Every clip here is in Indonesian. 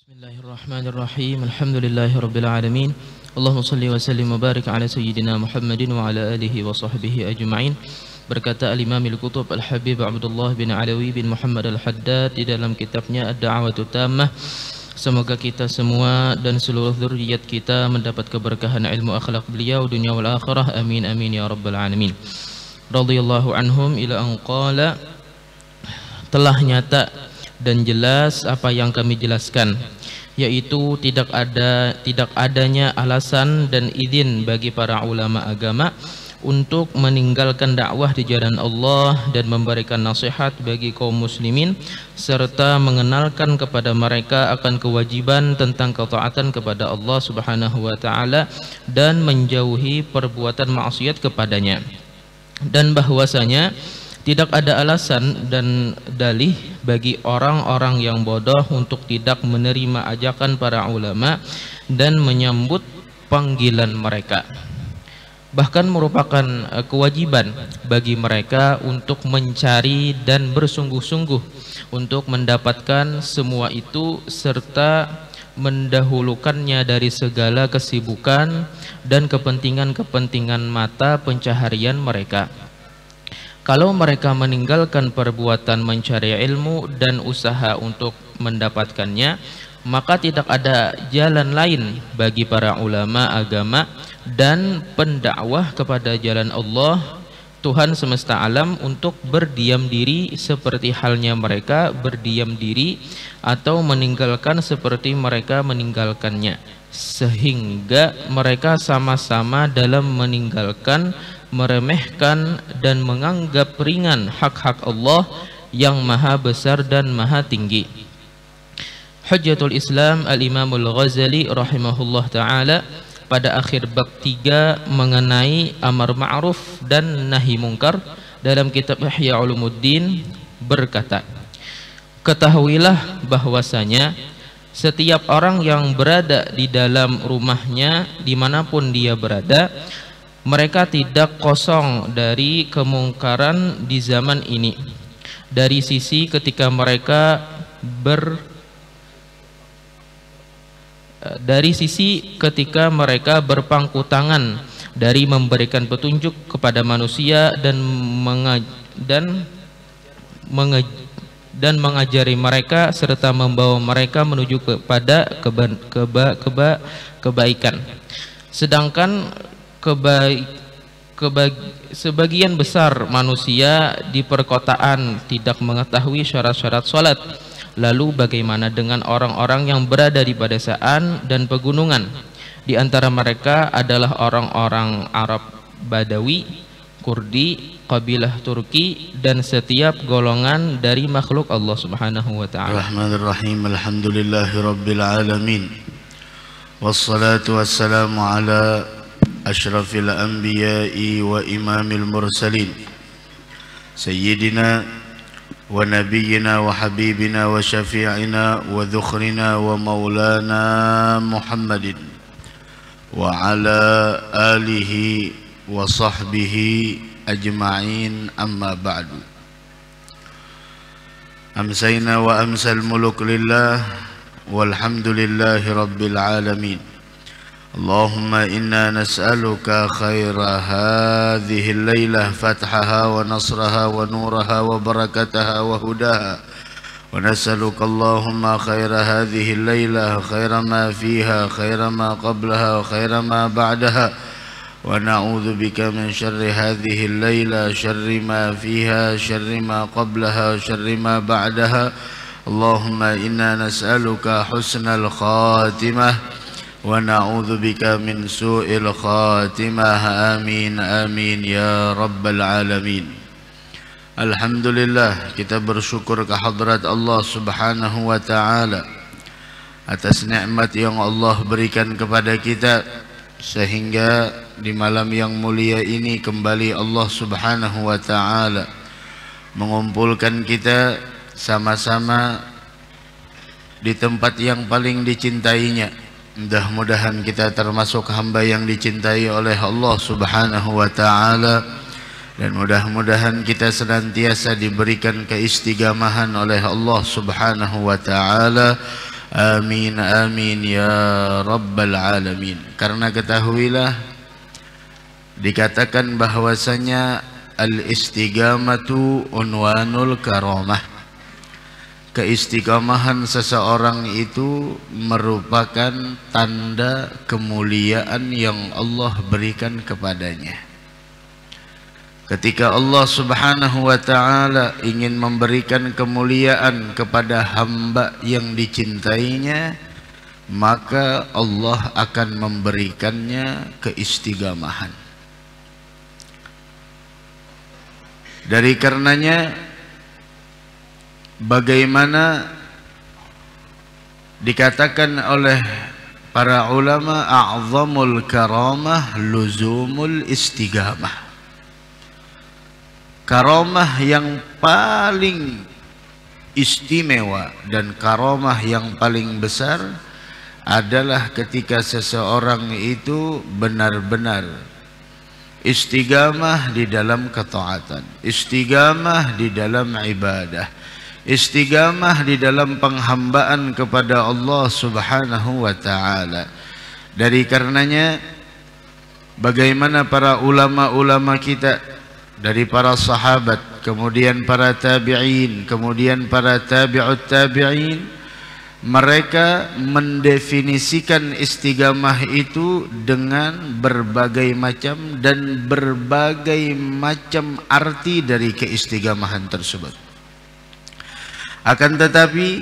Bismillahirrahmanirrahim. Alhamdulillahirabbil alamin. Allahumma shalli wa sallim wa barik ala sayyidina Muhammadin wa ala alihi wa sahbihi ajma'in. Berkata al-Imam al-Qutb Al-Habib Abdullah bin Alawi bin Muhammad Al-Haddad di dalam kitabnya Ad-Da'watu Tammah, semoga kita semua dan seluruh zuriat kita mendapat keberkahan ilmu akhlak beliau dunia wal akhirah. Amin amin ya rabbal alamin. Radhiyallahu anhum ila an qala, telah nyata dan jelas apa yang kami jelaskan, yaitu tidak adanya alasan dan izin bagi para ulama agama untuk meninggalkan dakwah di jalan Allah dan memberikan nasihat bagi kaum muslimin serta mengenalkan kepada mereka akan kewajiban tentang ketaatan kepada Allah Subhanahu wa taala dan menjauhi perbuatan maksiat kepadanya, dan bahwasanya tidak ada alasan dan dalih bagi orang-orang yang bodoh untuk tidak menerima ajakan para ulama dan menyambut panggilan mereka. Bahkan merupakan kewajiban bagi mereka untuk mencari dan bersungguh-sungguh untuk mendapatkan semua itu serta mendahulukannya dari segala kesibukan dan kepentingan-kepentingan mata pencaharian mereka. Kalau mereka meninggalkan perbuatan mencari ilmu dan usaha untuk mendapatkannya, maka tidak ada jalan lain bagi para ulama agama dan pendakwah kepada jalan Allah Tuhan semesta alam untuk berdiam diri seperti halnya mereka berdiam diri atau meninggalkan seperti mereka meninggalkannya, sehingga mereka sama-sama dalam meninggalkan, meremehkan dan menganggap ringan hak-hak Allah yang maha besar dan maha tinggi. Hujjatul Islam Al-Imamul Ghazali rahimahullah ta'ala pada akhir bab 3 mengenai amar ma'ruf dan nahi mungkar dalam kitab Ihya Ulumuddin berkata, ketahuilah bahwasanya setiap orang yang berada di dalam rumahnya dimanapun dia berada, mereka tidak kosong dari kemungkaran di zaman ini. Dari sisi ketika mereka berpangku tangan dari memberikan petunjuk kepada manusia dan mengajari mereka serta membawa mereka menuju kepada kebaikan. Sedangkan sebagian besar manusia di perkotaan tidak mengetahui syarat-syarat salat. Lalu bagaimana dengan orang-orang yang berada di pedesaan dan pegunungan? Di antara mereka adalah orang-orang Arab Badawi, Kurdi, kabilah Turki dan setiap golongan dari makhluk Allah Subhanahu wa taala. Rahmanirrahim. Alhamdulillahirabbil alamin. Wassalatu wassalamu ala asyrafil anbiya'i wa imamil mursalin sayyidina wa nabiyyina wa habibina wa syafi'ina wa dhukhrina wa maulana Muhammadin wa ala alihi wa sahbihi ajma'in, amma ba'du. Amsayna wa amsal muluk lillah walhamdulillahi rabbil alamin. Allahumma inna nas'aluka khaira hadhihi al-lailah, fathaha wa nasraha wa nuraha wa barakataha wa hudaha, wa nas'aluka Allahumma khaira hadhihi al-lailah, khaira ma fiha, khaira ma qablaha wa khaira ma ba'daha, wa na'udzu bika min syarri hadhihi al-lailah, syarri ma fiha, syarri ma qablaha wa syarri ma ba'daha. Allahumma inna nas'aluka husnal khatimah wa na'udzu bika min su'il khatimah. Amin amin ya rabbal alamin. Alhamdulillah, kita bersyukur kehadrat Allah Subhanahu wa taala atas nikmat yang Allah berikan kepada kita, sehingga di malam yang mulia ini kembali Allah Subhanahu wa taala mengumpulkan kita sama-sama di tempat yang paling dicintainya. Mudah-mudahan kita termasuk hamba yang dicintai oleh Allah Subhanahu wa taala, dan mudah-mudahan kita senantiasa diberikan keistiqamahan oleh Allah Subhanahu wa taala Amin amin ya rabbal alamin. Karena ketahuilah, dikatakan bahwasanya al-istiqamatu unwanul karamah. Keistiqamahan seseorang itu merupakan tanda kemuliaan yang Allah berikan kepadanya. Ketika Allah Subhanahu wa ta'ala ingin memberikan kemuliaan kepada hamba yang dicintainya, maka Allah akan memberikannya keistiqamahan. Dari karenanya, bagaimana dikatakan oleh para ulama, a'zamul karamah luzumul istiqamah. Karamah yang paling istimewa dan karamah yang paling besar adalah ketika seseorang itu benar-benar istiqamah di dalam ketaatan, istiqamah di dalam ibadah, istiqamah di dalam penghambaan kepada Allah Subhanahu wa ta'ala. Dari karenanya, bagaimana para ulama-ulama kita, dari para sahabat, kemudian para tabi'in, kemudian para tabi'ut tabi'in, mereka mendefinisikan istiqamah itu dengan berbagai macam dan berbagai macam arti dari keistiqamahan tersebut. Akan tetapi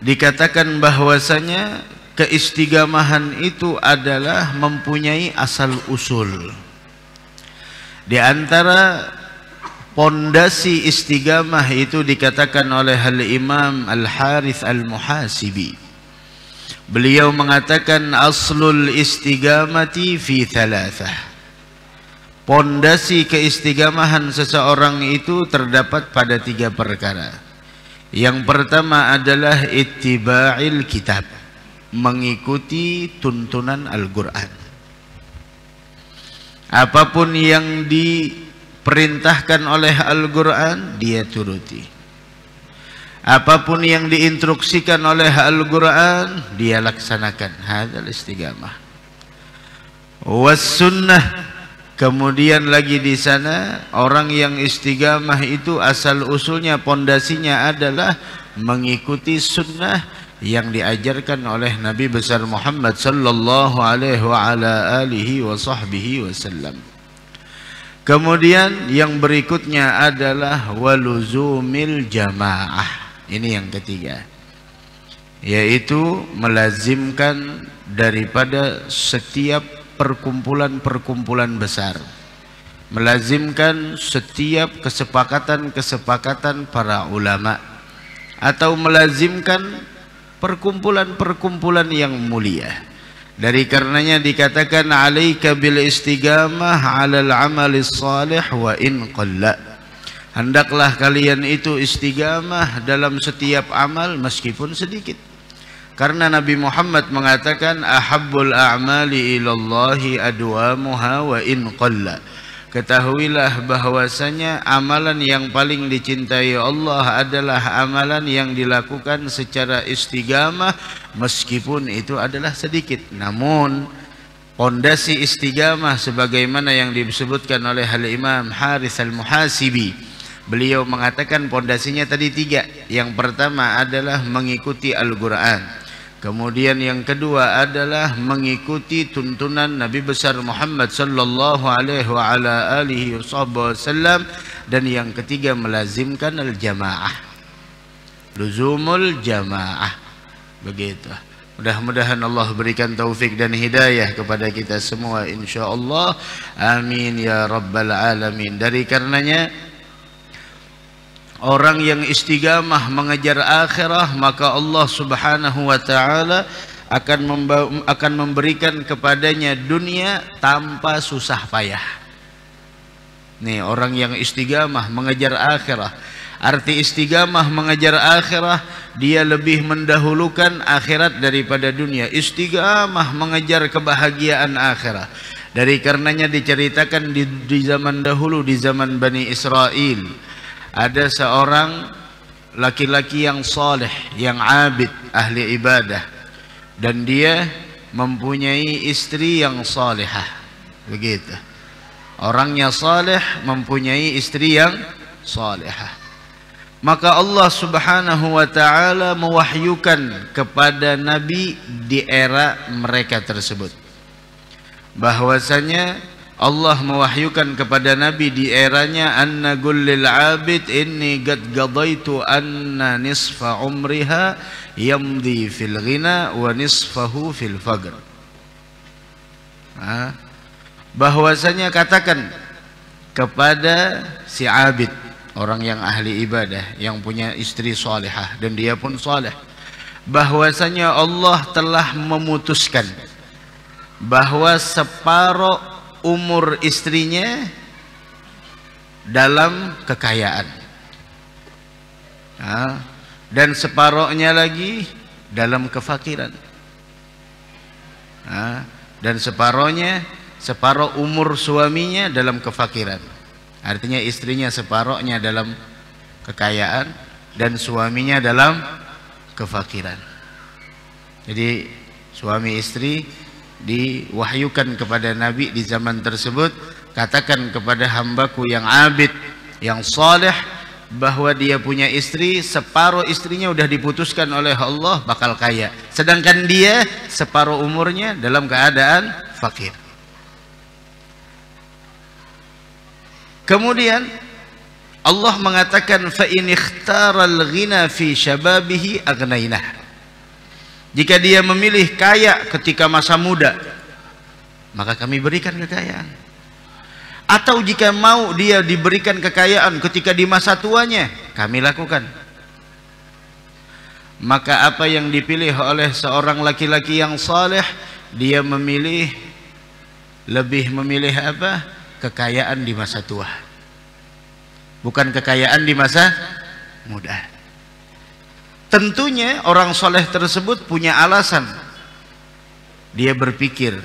dikatakan bahwasanya keistiqamahan itu adalah mempunyai asal usul. Di antara pondasi istiqamah itu dikatakan oleh Al-Imam Al-Harith Al-Muhasibi. Beliau mengatakan aslul istiqamati fi thalathah. Pondasi keistiqamahan seseorang itu terdapat pada 3 perkara. Yang pertama adalah ittiba'il kitab, mengikuti tuntunan Al-Quran. Apapun yang diperintahkan oleh Al-Quran, dia turuti. Apapun yang diinstruksikan oleh Al-Quran, dia laksanakan. Hadzal istiqamah. Was sunnah. Kemudian lagi di sana, orang yang istiqamah itu asal usulnya, pondasinya adalah mengikuti sunnah yang diajarkan oleh Nabi besar Muhammad sallallahu alaihi wa ala alihi wa sahbihi wasallam. Kemudian yang berikutnya adalah waluzumil jamaah. Ini yang ketiga, yaitu melazimkan daripada setiap perkumpulan-perkumpulan besar, melazimkan setiap kesepakatan-kesepakatan para ulama, atau melazimkan perkumpulan-perkumpulan yang mulia. Dari karenanya dikatakan alaika bil istiqamah 'alal 'amalis salih wa in qalla. Hendaklah kalian itu istiqamah dalam setiap amal meskipun sedikit. Karena Nabi Muhammad mengatakan ahabbul a'mali ilallahi adwamuha wa in qalla. Ketahuilah bahwasanya amalan yang paling dicintai Allah adalah amalan yang dilakukan secara istiqamah meskipun itu adalah sedikit. Namun pondasi istiqamah sebagaimana yang disebutkan oleh Al-Imam Harith Al-Muhasibi, beliau mengatakan pondasinya tadi 3. Yang pertama adalah mengikuti Al-Quran. Kemudian yang kedua adalah mengikuti tuntunan Nabi besar Muhammad sallallahu alaihi wa ala alihi wasallam, dan yang ketiga melazimkan al-jamaah, luzumul jamaah. Begitu. Mudah-mudahan Allah berikan taufik dan hidayah kepada kita semua insyaallah. Amin ya rabbal alamin. Dari karenanya orang yang istiqamah mengejar akhirah, maka Allah Subhanahu wa ta'ala akan memberikan kepadanya dunia tanpa susah payah. Nih, orang yang istiqamah mengejar akhirah. Arti istiqamah mengejar akhirah, dia lebih mendahulukan akhirat daripada dunia. Istiqamah mengejar kebahagiaan akhirah. Dari karenanya diceritakan di zaman dahulu, di zaman Bani Israel, ada seorang laki-laki yang saleh, yang abid, ahli ibadah, dan dia mempunyai istri yang salihah. Begitu. Orangnya saleh mempunyai istri yang salihah. Maka Allah Subhanahu wa taala mewahyukan kepada Nabi di era mereka tersebut, bahwasanya Allah mewahyukan kepada Nabi di eranya, anna gullil abid inni qad qadaitu anna nisfa umriha yamdi fil ghina wa nisfahu fil faqr. Bahwasanya katakan kepada si abid, orang yang ahli ibadah, yang punya istri salihah dan dia pun saleh, bahwasanya Allah telah memutuskan bahwa separuh umur istrinya dalam kekayaan, dan separuhnya lagi dalam kefakiran, dan separuh umur suaminya dalam kefakiran. Artinya istrinya separuhnya dalam kekayaan dan suaminya dalam kefakiran. Jadi suami istri diwahyukan kepada Nabi di zaman tersebut, katakan kepada hambaku yang abid, yang saleh, bahwa dia punya istri, separuh istrinya udah diputuskan oleh Allah bakal kaya, sedangkan dia separuh umurnya dalam keadaan fakir. Kemudian Allah mengatakan, fa in ikhtaral ghina fi syababihi aghnainah. Jika dia memilih kaya ketika masa muda, maka kami berikan kekayaan. Atau jika mau dia diberikan kekayaan ketika di masa tuanya, kami lakukan. Maka apa yang dipilih oleh seorang laki-laki yang saleh, dia lebih memilih apa? Kekayaan di masa tua, bukan kekayaan di masa muda. Tentunya orang soleh tersebut punya alasan. Dia berpikir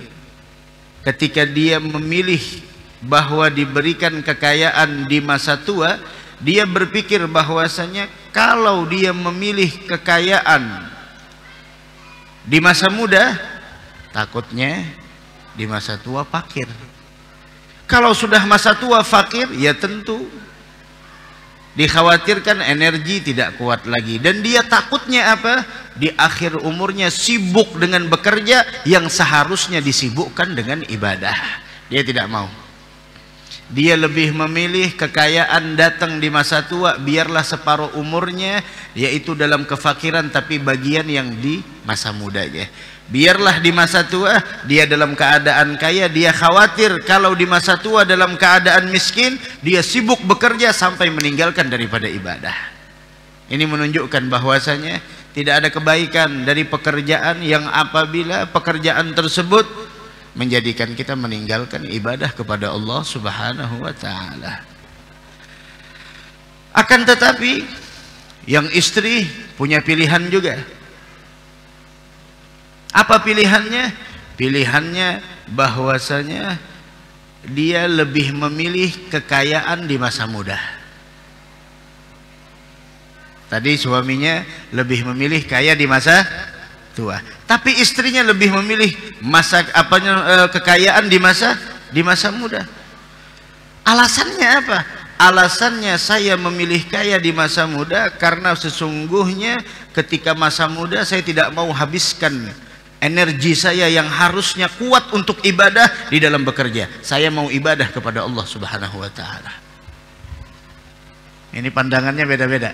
ketika dia memilih bahwa diberikan kekayaan di masa tua, dia berpikir bahwasanya kalau dia memilih kekayaan di masa muda, takutnya di masa tua fakir. Kalau sudah masa tua fakir, ya tentu dikhawatirkan energi tidak kuat lagi, dan dia takutnya apa? Di akhir umurnya sibuk dengan bekerja yang seharusnya disibukkan dengan ibadah. Dia tidak mau. Dia lebih memilih kekayaan datang di masa tua, biarlah separuh umurnya yaitu dalam kefakiran, tapi bagian yang di masa mudanya. Biarlah di masa tua dia dalam keadaan kaya, dia khawatir kalau di masa tua dalam keadaan miskin, dia sibuk bekerja sampai meninggalkan daripada ibadah. Ini menunjukkan bahwasanya tidak ada kebaikan dari pekerjaan yang apabila pekerjaan tersebut menjadikan kita meninggalkan ibadah kepada Allah Subhanahu wa taala. Akan tetapi yang istri punya pilihan juga. Apa pilihannya? Pilihannya bahwasanya dia lebih memilih kekayaan di masa muda. Tadi suaminya lebih memilih kaya di masa tua, tapi istrinya lebih memilih kekayaan di masa muda. Alasannya apa? Alasannya saya memilih kaya di masa muda karena sesungguhnya ketika masa muda saya tidak mau habiskan energi saya yang harusnya kuat untuk ibadah di dalam bekerja. Saya mau ibadah kepada Allah Subhanahu wa taala. Ini pandangannya beda-beda.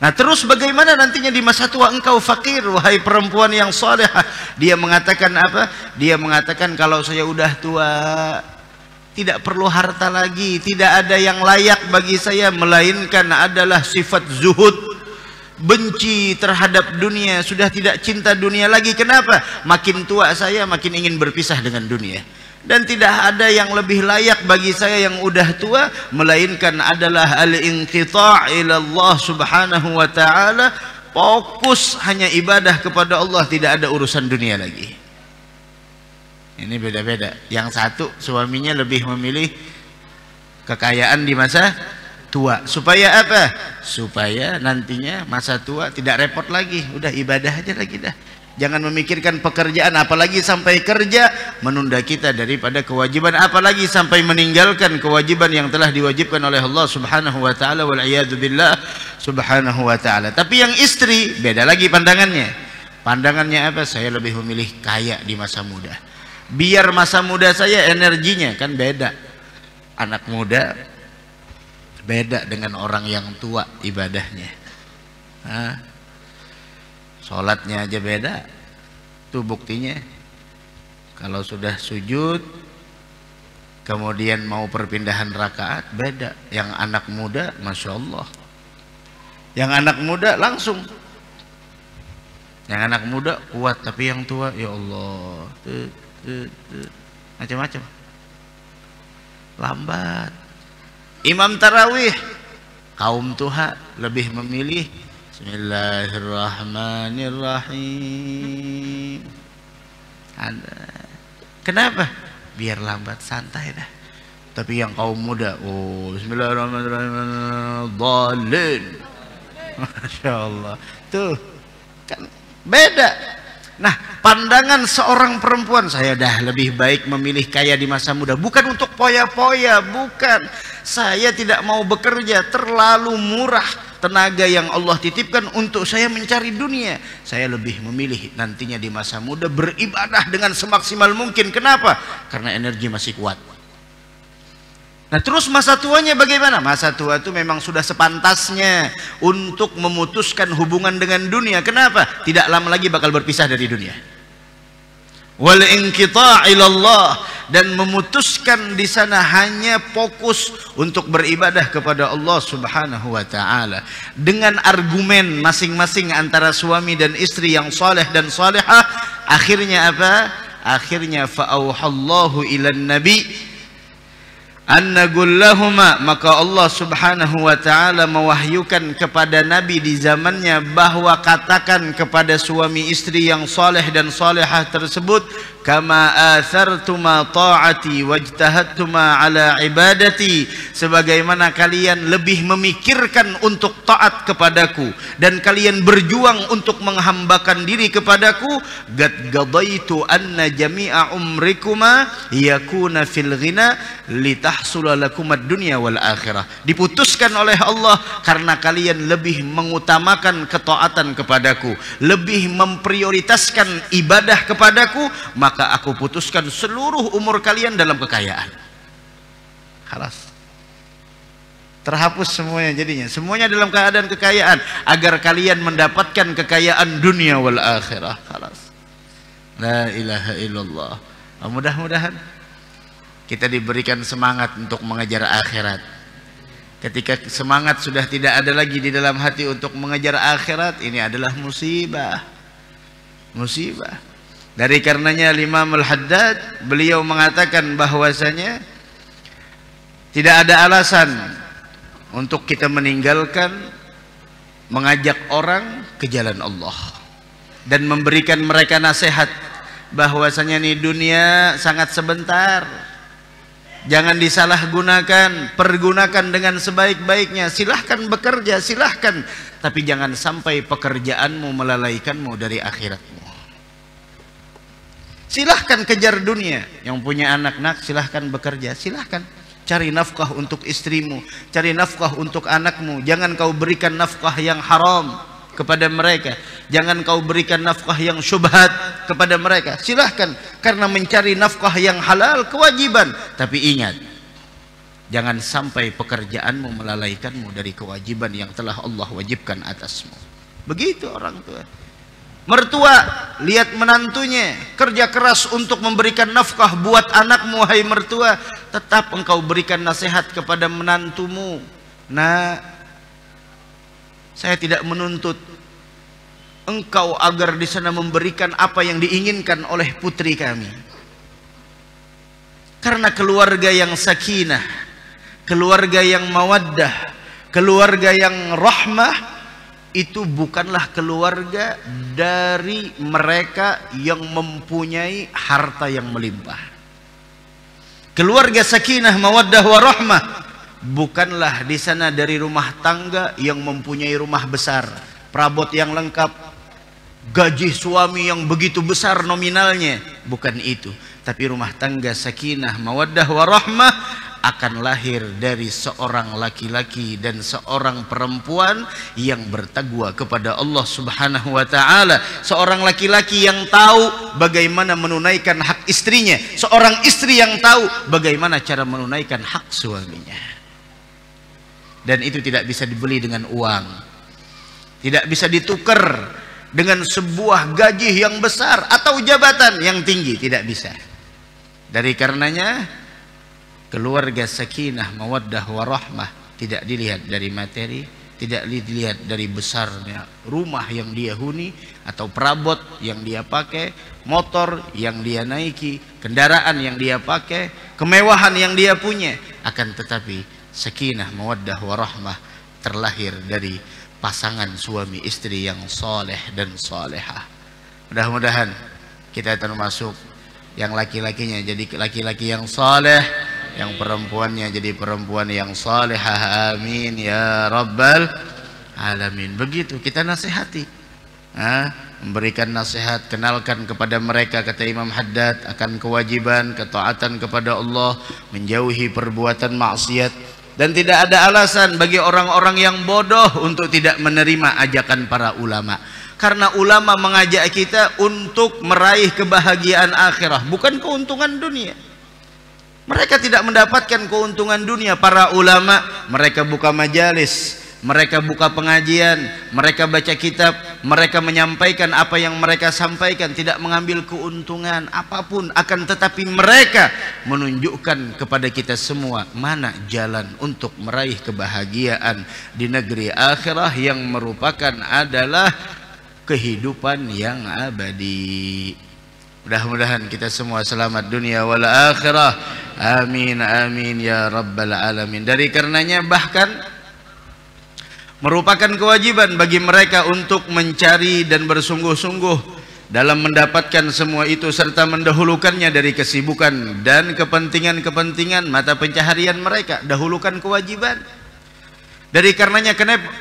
Nah, terus bagaimana nantinya di masa tua engkau fakir, wahai perempuan yang salehah? Dia mengatakan apa? Dia mengatakan, kalau saya udah tua, tidak perlu harta lagi, tidak ada yang layak bagi saya melainkan adalah sifat zuhud, benci terhadap dunia, sudah tidak cinta dunia lagi. Kenapa? Makin tua saya makin ingin berpisah dengan dunia, dan tidak ada yang lebih layak bagi saya yang udah tua melainkan adalah al-inqita' ila Allah Subhanahu wa taala, fokus hanya ibadah kepada Allah, tidak ada urusan dunia lagi. Ini beda-beda. Yang satu suaminya lebih memilih kekayaan di masa tua. Supaya apa? Supaya nantinya masa tua tidak repot lagi. Udah ibadah aja lagi dah. Jangan memikirkan pekerjaan, apalagi sampai kerja menunda kita daripada kewajiban, apalagi sampai meninggalkan kewajiban yang telah diwajibkan oleh Allah Subhanahu wa taala, wal iyadu billah subhanahu wa taala. Tapi yang istri beda lagi pandangannya. Pandangannya apa? Saya lebih memilih kaya di masa muda. Biar masa muda saya energinya kan beda. Anak muda beda dengan orang yang tua ibadahnya. Sholatnya aja beda. Itu buktinya. Kalau sudah sujud kemudian mau perpindahan rakaat beda. Yang anak muda Masya Allah, yang anak muda langsung, yang anak muda kuat, tapi yang tua ya Allah macam-macam, lambat. Imam tarawih kaum tua lebih memilih Bismillahirrahmanirrahim. Kenapa? Biar lambat, santai dah. Tapi yang kaum muda, oh Bismillahirrahmanirrahim, dhalin. Masya Allah. Tuh kan beda. Nah, pandangan seorang perempuan, saya dah lebih baik memilih kaya di masa muda. Bukan untuk poya-poya, bukan. Saya tidak mau bekerja, terlalu murah tenaga yang Allah titipkan untuk saya mencari dunia. Saya lebih memilih nantinya di masa muda beribadah dengan semaksimal mungkin. Kenapa? Karena energi masih kuat. Nah, terus masa tuanya bagaimana? Masa tua itu memang sudah sepantasnya untuk memutuskan hubungan dengan dunia. Kenapa? Tidak lama lagi bakal berpisah dari dunia. Wal inqita' ilallah, dan memutuskan di sana hanya fokus untuk beribadah kepada Allah Subhanahu wa taala. Dengan argumen masing-masing antara suami dan istri yang saleh dan salihah, akhirnya apa? Akhirnya fa'auhallahu ilan nabi annagullahuma, maka Allah Subhanahu wa taala mewahyukan kepada nabi di zamannya bahwa katakan kepada suami istri yang saleh dan salihah tersebut, kama athartuma ta'ati wajtahadtuma ala ibadati, sebagaimana kalian lebih memikirkan untuk taat kepadaku dan kalian berjuang untuk menghambakan diri kepadaku, gadaitu anna jami'a umrikuma yakuna fil ghina litahsula lakumad dunya wal akhirah. Diputuskan oleh Allah karena kalian lebih mengutamakan ketaatan kepadaku, lebih memprioritaskan ibadah kepadaku, maka aku putuskan seluruh umur kalian dalam kekayaan. Khalas, terhapus semuanya jadinya, semuanya dalam keadaan kekayaan agar kalian mendapatkan kekayaan dunia wal akhirah. Khalas, la ilaha illallah. Mudah-mudahan kita diberikan semangat untuk mengejar akhirat. Ketika semangat sudah tidak ada lagi di dalam hati untuk mengejar akhirat, ini adalah musibah. Musibah. Dari karenanya Imam Al-Haddad beliau mengatakan bahwasanya tidak ada alasan untuk kita meninggalkan mengajak orang ke jalan Allah dan memberikan mereka nasihat bahwasanya nih dunia sangat sebentar. Jangan disalahgunakan, pergunakan dengan sebaik-baiknya. Silahkan bekerja, silahkan, tapi jangan sampai pekerjaanmu melalaikanmu dari akhiratmu. Silahkan kejar dunia. Yang punya anak-anak silahkan bekerja, silahkan cari nafkah untuk istrimu, cari nafkah untuk anakmu. Jangan kau berikan nafkah yang haram kepada mereka, jangan kau berikan nafkah yang syubhat kepada mereka. Silahkan, karena mencari nafkah yang halal kewajiban. Tapi ingat, jangan sampai pekerjaanmu melalaikanmu dari kewajiban yang telah Allah wajibkan atasmu. Begitu orang tua. Mertua, lihat menantunya kerja keras untuk memberikan nafkah buat anakmu. Hai mertua, tetap engkau berikan nasihat kepada menantumu. Nah, saya tidak menuntut engkau agar di sana memberikan apa yang diinginkan oleh putri kami. Karena keluarga yang sakinah, keluarga yang mawaddah, keluarga yang rahmah, itu bukanlah keluarga dari mereka yang mempunyai harta yang melimpah. Keluarga sakinah, mawaddah, warahmah bukanlah di sana dari rumah tangga yang mempunyai rumah besar, perabot yang lengkap, gaji suami yang begitu besar nominalnya, bukan itu. Tapi rumah tangga sakinah, mawaddah, warahmah akan lahir dari seorang laki-laki dan seorang perempuan yang bertakwa kepada Allah Subhanahu wa taala. Seorang laki-laki yang tahu bagaimana menunaikan hak istrinya, seorang istri yang tahu bagaimana cara menunaikan hak suaminya. Dan itu tidak bisa dibeli dengan uang, tidak bisa ditukar dengan sebuah gaji yang besar atau jabatan yang tinggi, tidak bisa. Dari karenanya keluarga sakinah, mawaddah, warahmah tidak dilihat dari materi, tidak dilihat dari besarnya rumah yang dia huni atau perabot yang dia pakai, motor yang dia naiki, kendaraan yang dia pakai, kemewahan yang dia punya. Akan tetapi sakinah, mawaddah, warahmah terlahir dari pasangan suami istri yang soleh dan solehah. Mudah-mudahan kita termasuk yang laki-lakinya jadi laki-laki yang soleh, yang perempuannya jadi perempuan yang salihah. Amin ya rabbal alamin. Begitu kita nasihati, memberikan nasihat, kenalkan kepada mereka, kata Imam Haddad, akan kewajiban ketaatan kepada Allah, menjauhi perbuatan maksiat. Dan tidak ada alasan bagi orang-orang yang bodoh untuk tidak menerima ajakan para ulama. Karena ulama mengajak kita untuk meraih kebahagiaan akhirah, bukan keuntungan dunia. Mereka tidak mendapatkan keuntungan dunia. Para ulama, mereka buka majalis, mereka buka pengajian, mereka baca kitab, mereka menyampaikan apa yang mereka sampaikan, tidak mengambil keuntungan apapun. Akan tetapi mereka menunjukkan kepada kita semua mana jalan untuk meraih kebahagiaan di negeri akhirah yang merupakan adalah kehidupan yang abadi. Mudah-mudahan kita semua selamat dunia wal akhirah. Amin amin ya rabbal alamin. Dari karenanya bahkan merupakan kewajiban bagi mereka untuk mencari dan bersungguh-sungguh dalam mendapatkan semua itu, serta mendahulukannya dari kesibukan dan kepentingan-kepentingan mata pencaharian mereka. Dahulukan kewajiban. Dari karenanya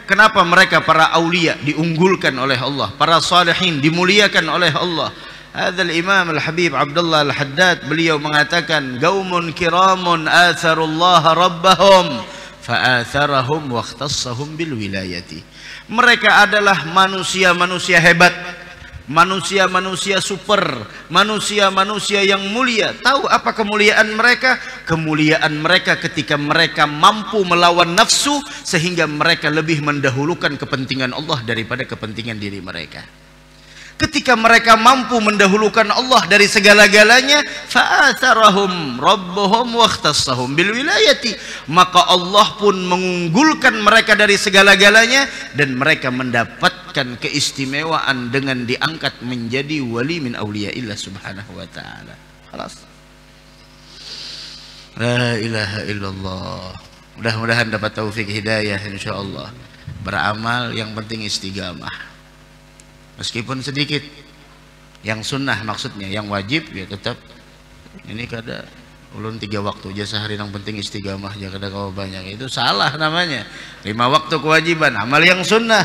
kenapa mereka para aulia diunggulkan oleh Allah, para salihin dimuliakan oleh Allah. Hadzal Imam Al-Habib Abdullah Al-Haddad, beliau mengatakan, qaumun kiramun atharullaha rabbahum fa'atharahum wa ikhtassahum bil wilayati. Mereka adalah manusia-manusia hebat, manusia-manusia super, manusia-manusia yang mulia. Tahu apa kemuliaan mereka? Kemuliaan mereka ketika mereka mampu melawan nafsu sehingga mereka lebih mendahulukan kepentingan Allah daripada kepentingan diri mereka. Ketika mereka mampu mendahulukan Allah dari segala-galanya, fa'atharahum rabbuhum wa ikhtassahum bil wilayati, maka Allah pun mengunggulkan mereka dari segala-galanya dan mereka mendapatkan keistimewaan dengan diangkat menjadi wali min auliyaillah subhanahu wa ta'ala. Khalas. La ilaha illallah. Mudah-mudahan dapat taufik hidayah insyaallah. Beramal yang penting istiqamah. Meskipun sedikit, yang sunnah maksudnya, yang wajib ya tetap. Ini kada ulun 3 waktu aja sehari, yang penting istiqamah aja, kada kau banyak. Itu salah namanya. 5 waktu kewajiban, amal yang sunnah.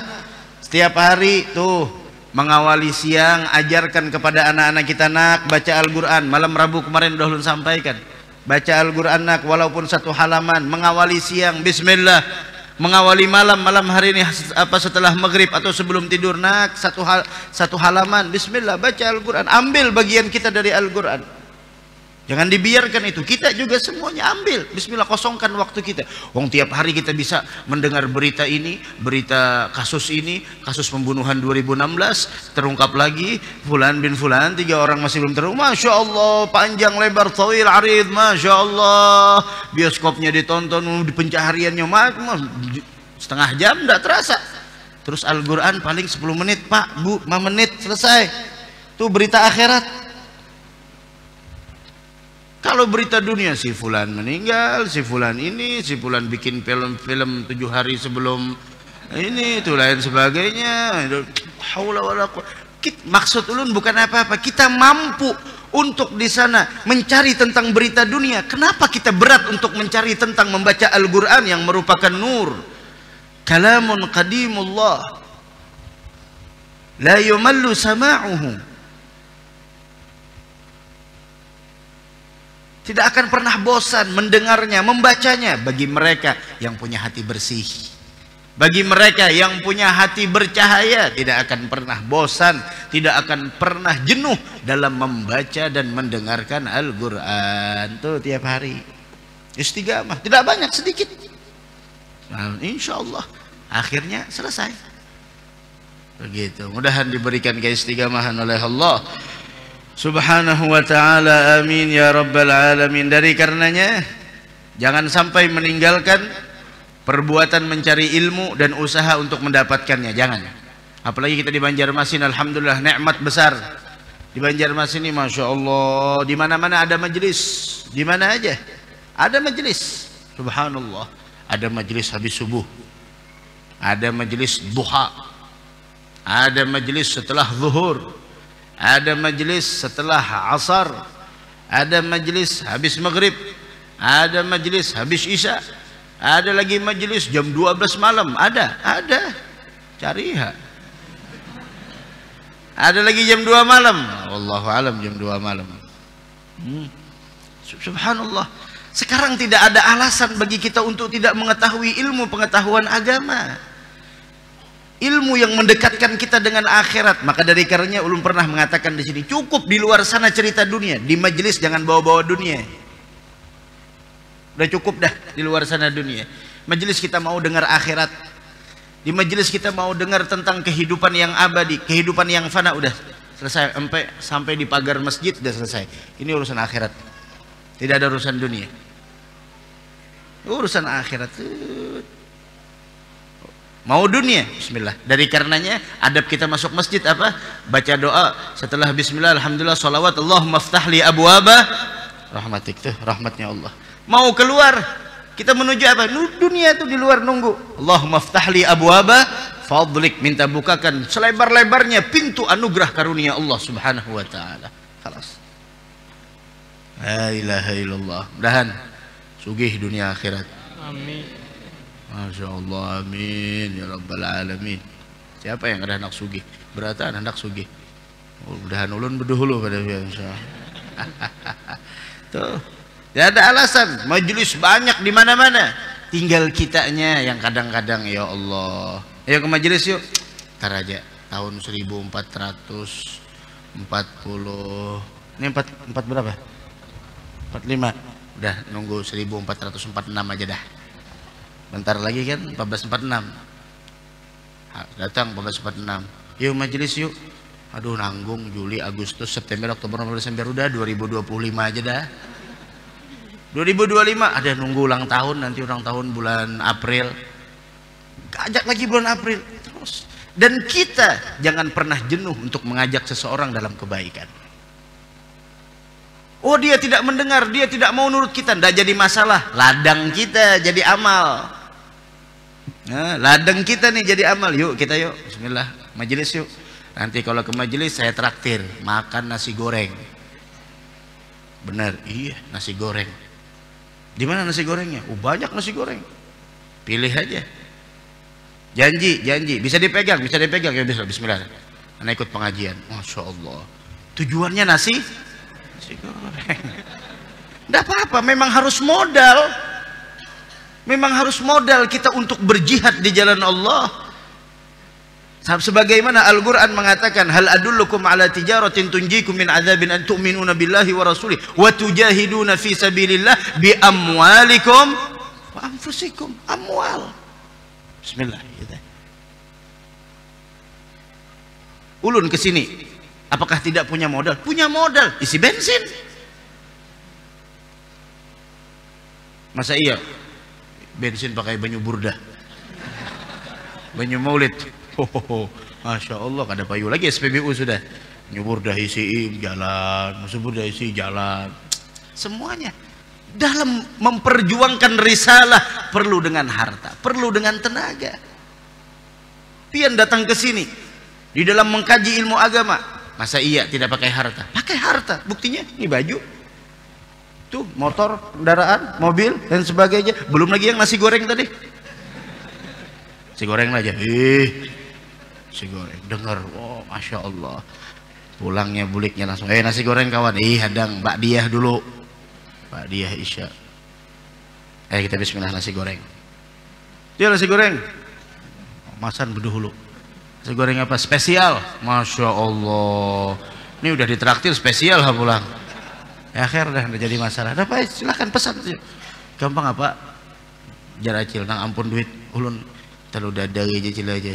Setiap hari tuh mengawali siang, ajarkan kepada anak-anak kita, nak baca Al-Quran. Malam Rabu kemarin udah ulun sampaikan, baca Al-Quran nak, walaupun 1 halaman. Mengawali siang, bismillah. Mengawali malam hari ini setelah maghrib atau sebelum tidur, nak 1 halaman, bismillah, baca Al-Quran. Ambil bagian kita dari Al-Quran, jangan dibiarkan itu. Kita juga semuanya ambil, bismillah, kosongkan waktu kita. Wong tiap hari kita bisa mendengar berita ini, berita kasus ini, kasus pembunuhan 2016 terungkap lagi, fulan bin fulan, 3 orang masih belum terungkap. Masya Allah, panjang lebar, tawil arid, Masya Allah, bioskopnya ditonton, di pencahariannya setengah jam tidak terasa. Terus Al-Quran paling 10 menit pak, bu, 5 menit selesai. Itu berita akhirat. Kalau berita dunia, si fulan meninggal, si fulan ini, si fulan bikin film 7 hari sebelum ini, itu lain sebagainya. Haula wala quwwata. Maksud ulun bukan apa-apa, kita mampu untuk di sana mencari tentang berita dunia. Kenapa kita berat untuk mencari tentang membaca Al-Quran yang merupakan nur, kalamun qadimullah, la yumallu sama'uhu. Tidak akan pernah bosan mendengarnya, membacanya. Bagi mereka yang punya hati bersih, bagi mereka yang punya hati bercahaya, tidak akan pernah bosan, tidak akan pernah jenuh dalam membaca dan mendengarkan Al-Quran. Tuh tiap hari istiqamah, tidak banyak, sedikit. Nah, insya Allah akhirnya selesai. Begitu. Mudahan diberikan keistiqamahan oleh Allah Subhanahu wa ta'ala, amin ya rabbal alamin. Dari karenanya jangan sampai meninggalkan perbuatan mencari ilmu dan usaha untuk mendapatkannya, jangan. Apalagi kita di Banjarmasin, alhamdulillah nikmat besar. Di Banjarmasin ini masya Allah, di mana-mana ada majelis, di mana aja ada majelis. Subhanallah, ada majelis habis subuh, ada majelis duha, ada majelis setelah zuhur, ada majelis setelah asar, ada majelis habis maghrib, ada majelis habis isya, ada lagi majelis jam 12 malam, ada cari ha. Ada lagi jam 2 malam, wallahu alam jam 2 malam. Subhanallah, sekarang tidak ada alasan bagi kita untuk tidak mengetahui ilmu pengetahuan agama, ilmu yang mendekatkan kita dengan akhirat. Maka dari karenanya ulun pernah mengatakan di sini, cukup di luar sana cerita dunia, di majelis jangan bawa-bawa dunia. Udah cukup dah di luar sana dunia. Majelis kita mau dengar akhirat, di majelis kita mau dengar tentang kehidupan yang abadi, kehidupan yang fana. Udah selesai, sampai di pagar masjid udah selesai. Ini urusan akhirat, tidak ada urusan dunia, urusan akhirat. Mau dunia, bismillah. Dari karenanya adab kita masuk masjid apa? Baca doa setelah bismillah, alhamdulillah, salawat, Allahumma ftahli abwaba rahmatik, tuh rahmatnya Allah. Mau keluar, kita menuju apa? Dunia itu di luar nunggu. Allahumma ftahli abwaba fadlik, minta bukakan selebar-lebarnya pintu anugerah karunia Allah Subhanahu wa ta'ala. Khalas. La ilaha illallah. Mudahan sugih dunia akhirat. Amin. Masya Allah, amin ya rabbal alamin. Siapa yang ada anak sugih? Beratan anak sugih. Mudahan ulun berdahulu pada biasa. Tuh, tidak ada alasan. Majelis banyak di mana-mana. Tinggal kitanya yang kadang-kadang, ya Allah, ayo ke majelis yuk. Ntar aja, tahun 1440. Ini 4 berapa? 45. Udah nunggu 1446 aja dah. Bentar lagi kan 1446. Datang 1446. Yuk majelis yuk. Aduh nanggung Juli, Agustus, September, Oktober, November, Desember, udah 2025 aja dah. 2025 ada nunggu ulang tahun, nanti ulang tahun bulan April. Ajak lagi bulan April terus. Dan kita jangan pernah jenuh untuk mengajak seseorang dalam kebaikan. Oh dia tidak mendengar, dia tidak mau nurut kita, tidak jadi masalah. Ladang kita jadi amal. Nah, ladang kita nih jadi amal. Yuk kita yuk, bismillah, majelis yuk. Nanti kalau ke majelis saya traktir makan nasi goreng. Benar, iya nasi goreng. Di mana nasi gorengnya? Oh banyak nasi goreng. Pilih aja. Janji, bisa dipegang ya, bismillah. Anak ikut pengajian, masya Allah. Tujuannya nasi goreng. Tidak apa-apa, memang harus modal. Memang harus modal kita untuk berjihad di jalan Allah. Sebagaimana Al-Quran mengatakan, hal adullukum ala tijaratin tunjikum min adzabin an tu'minuna billahi wa rasulih wa tujahiduna fi sabilillah bi amwalikum wa anfusikum. Amwal. Bismillah. Ulun kesini, apakah tidak punya modal? Punya modal, isi bensin. Masa iya bensin pakai banyu burda, banyu maulid? Masya Allah, kada payu lagi SPBU sudah. Banyu burda isi jalan, musuh burda isi jalan. Semuanya dalam memperjuangkan risalah perlu dengan harta, perlu dengan tenaga. Pian datang ke sini di dalam mengkaji ilmu agama, Masa iya tidak pakai harta? Pakai harta. Buktinya ini baju, tuh motor, kendaraan, mobil dan sebagainya. Belum lagi yang nasi goreng tadi. Nasi goreng aja. Nasi goreng. Dengar, oh masya Allah. Pulangnya buliknya langsung. Nasi goreng kawan. Hadang bakdiah dulu. Bakdiah isya. Kita bismillah nasi goreng. Dia nasi goreng. Masan berduhulu. Nasi goreng apa? Spesial. Masya Allah. Ini udah ditraktir spesial lah pulang. Ya akhir dah jadi masalah. Ada apa? Silahkan pesan. Gampang apa? Jaracil nang ampun duit ulun terlalu dadari aja cila aja.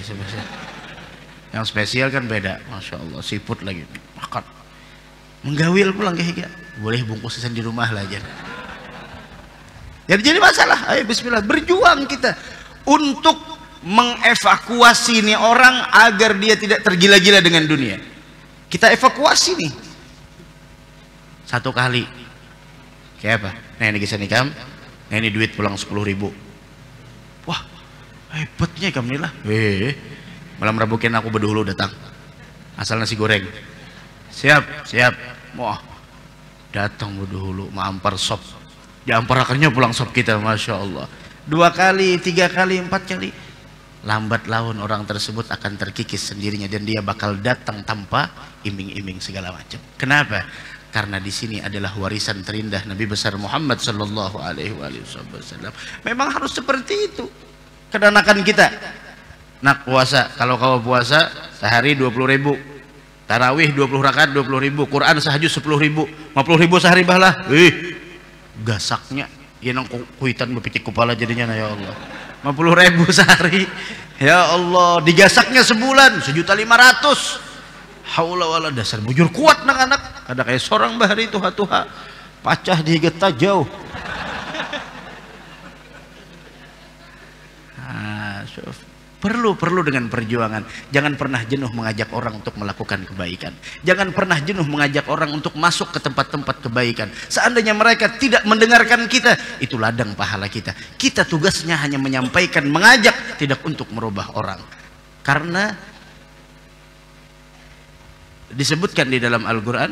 Yang spesial kan beda. Masya Allah. Siput lagi. Makan. Menggawil pulang kayak boleh bungkus di rumah lah aja. Jadi masalah. Ayo bismillah. Berjuang kita untuk mengevakuasi nih orang agar dia tidak tergila-gila dengan dunia. Kita evakuasi nih. Satu kali. Kayak apa? Nah ini kisah nikam. Nah ini duit pulang 10.000. Wah hebatnya kamu nih lah. Malam Rabukin aku berdulu datang. Asal nasi goreng. Siap. Wah datang berdulu. Mampar sop. Diampar akhirnya pulang sop kita. Masya Allah. 2 kali, 3 kali, 4 kali. Lambat laun orang tersebut akan terkikis sendirinya dan dia bakal datang tanpa iming-iming segala macam. Kenapa? Karena di sini adalah warisan terindah Nabi besar Muhammad sallallahu alaihi wasallam. Memang harus seperti itu. Kedanakan kita. Nak puasa, kalau kau puasa sehari 20.000. Tarawih 20 rakaat 20.000. Quran sehajud 10.000. 50.000 sehari bahlah. Gasaknya ya nang kuitan bepitik kepala jadinya ya Allah. 50.000 sehari ya Allah, digasaknya sebulan 1.500.000. Haula wala, dasar bujur kuat nang anak ada kayak seorang bahari tuha-tuha pacah di getah jauh. Perlu dengan perjuangan. Jangan pernah jenuh mengajak orang untuk melakukan kebaikan. Jangan pernah jenuh mengajak orang untuk masuk ke tempat-tempat kebaikan. Seandainya mereka tidak mendengarkan kita, itu ladang pahala kita. Kita tugasnya hanya menyampaikan, mengajak, tidak untuk merubah orang. Karena disebutkan di dalam Al-Quran,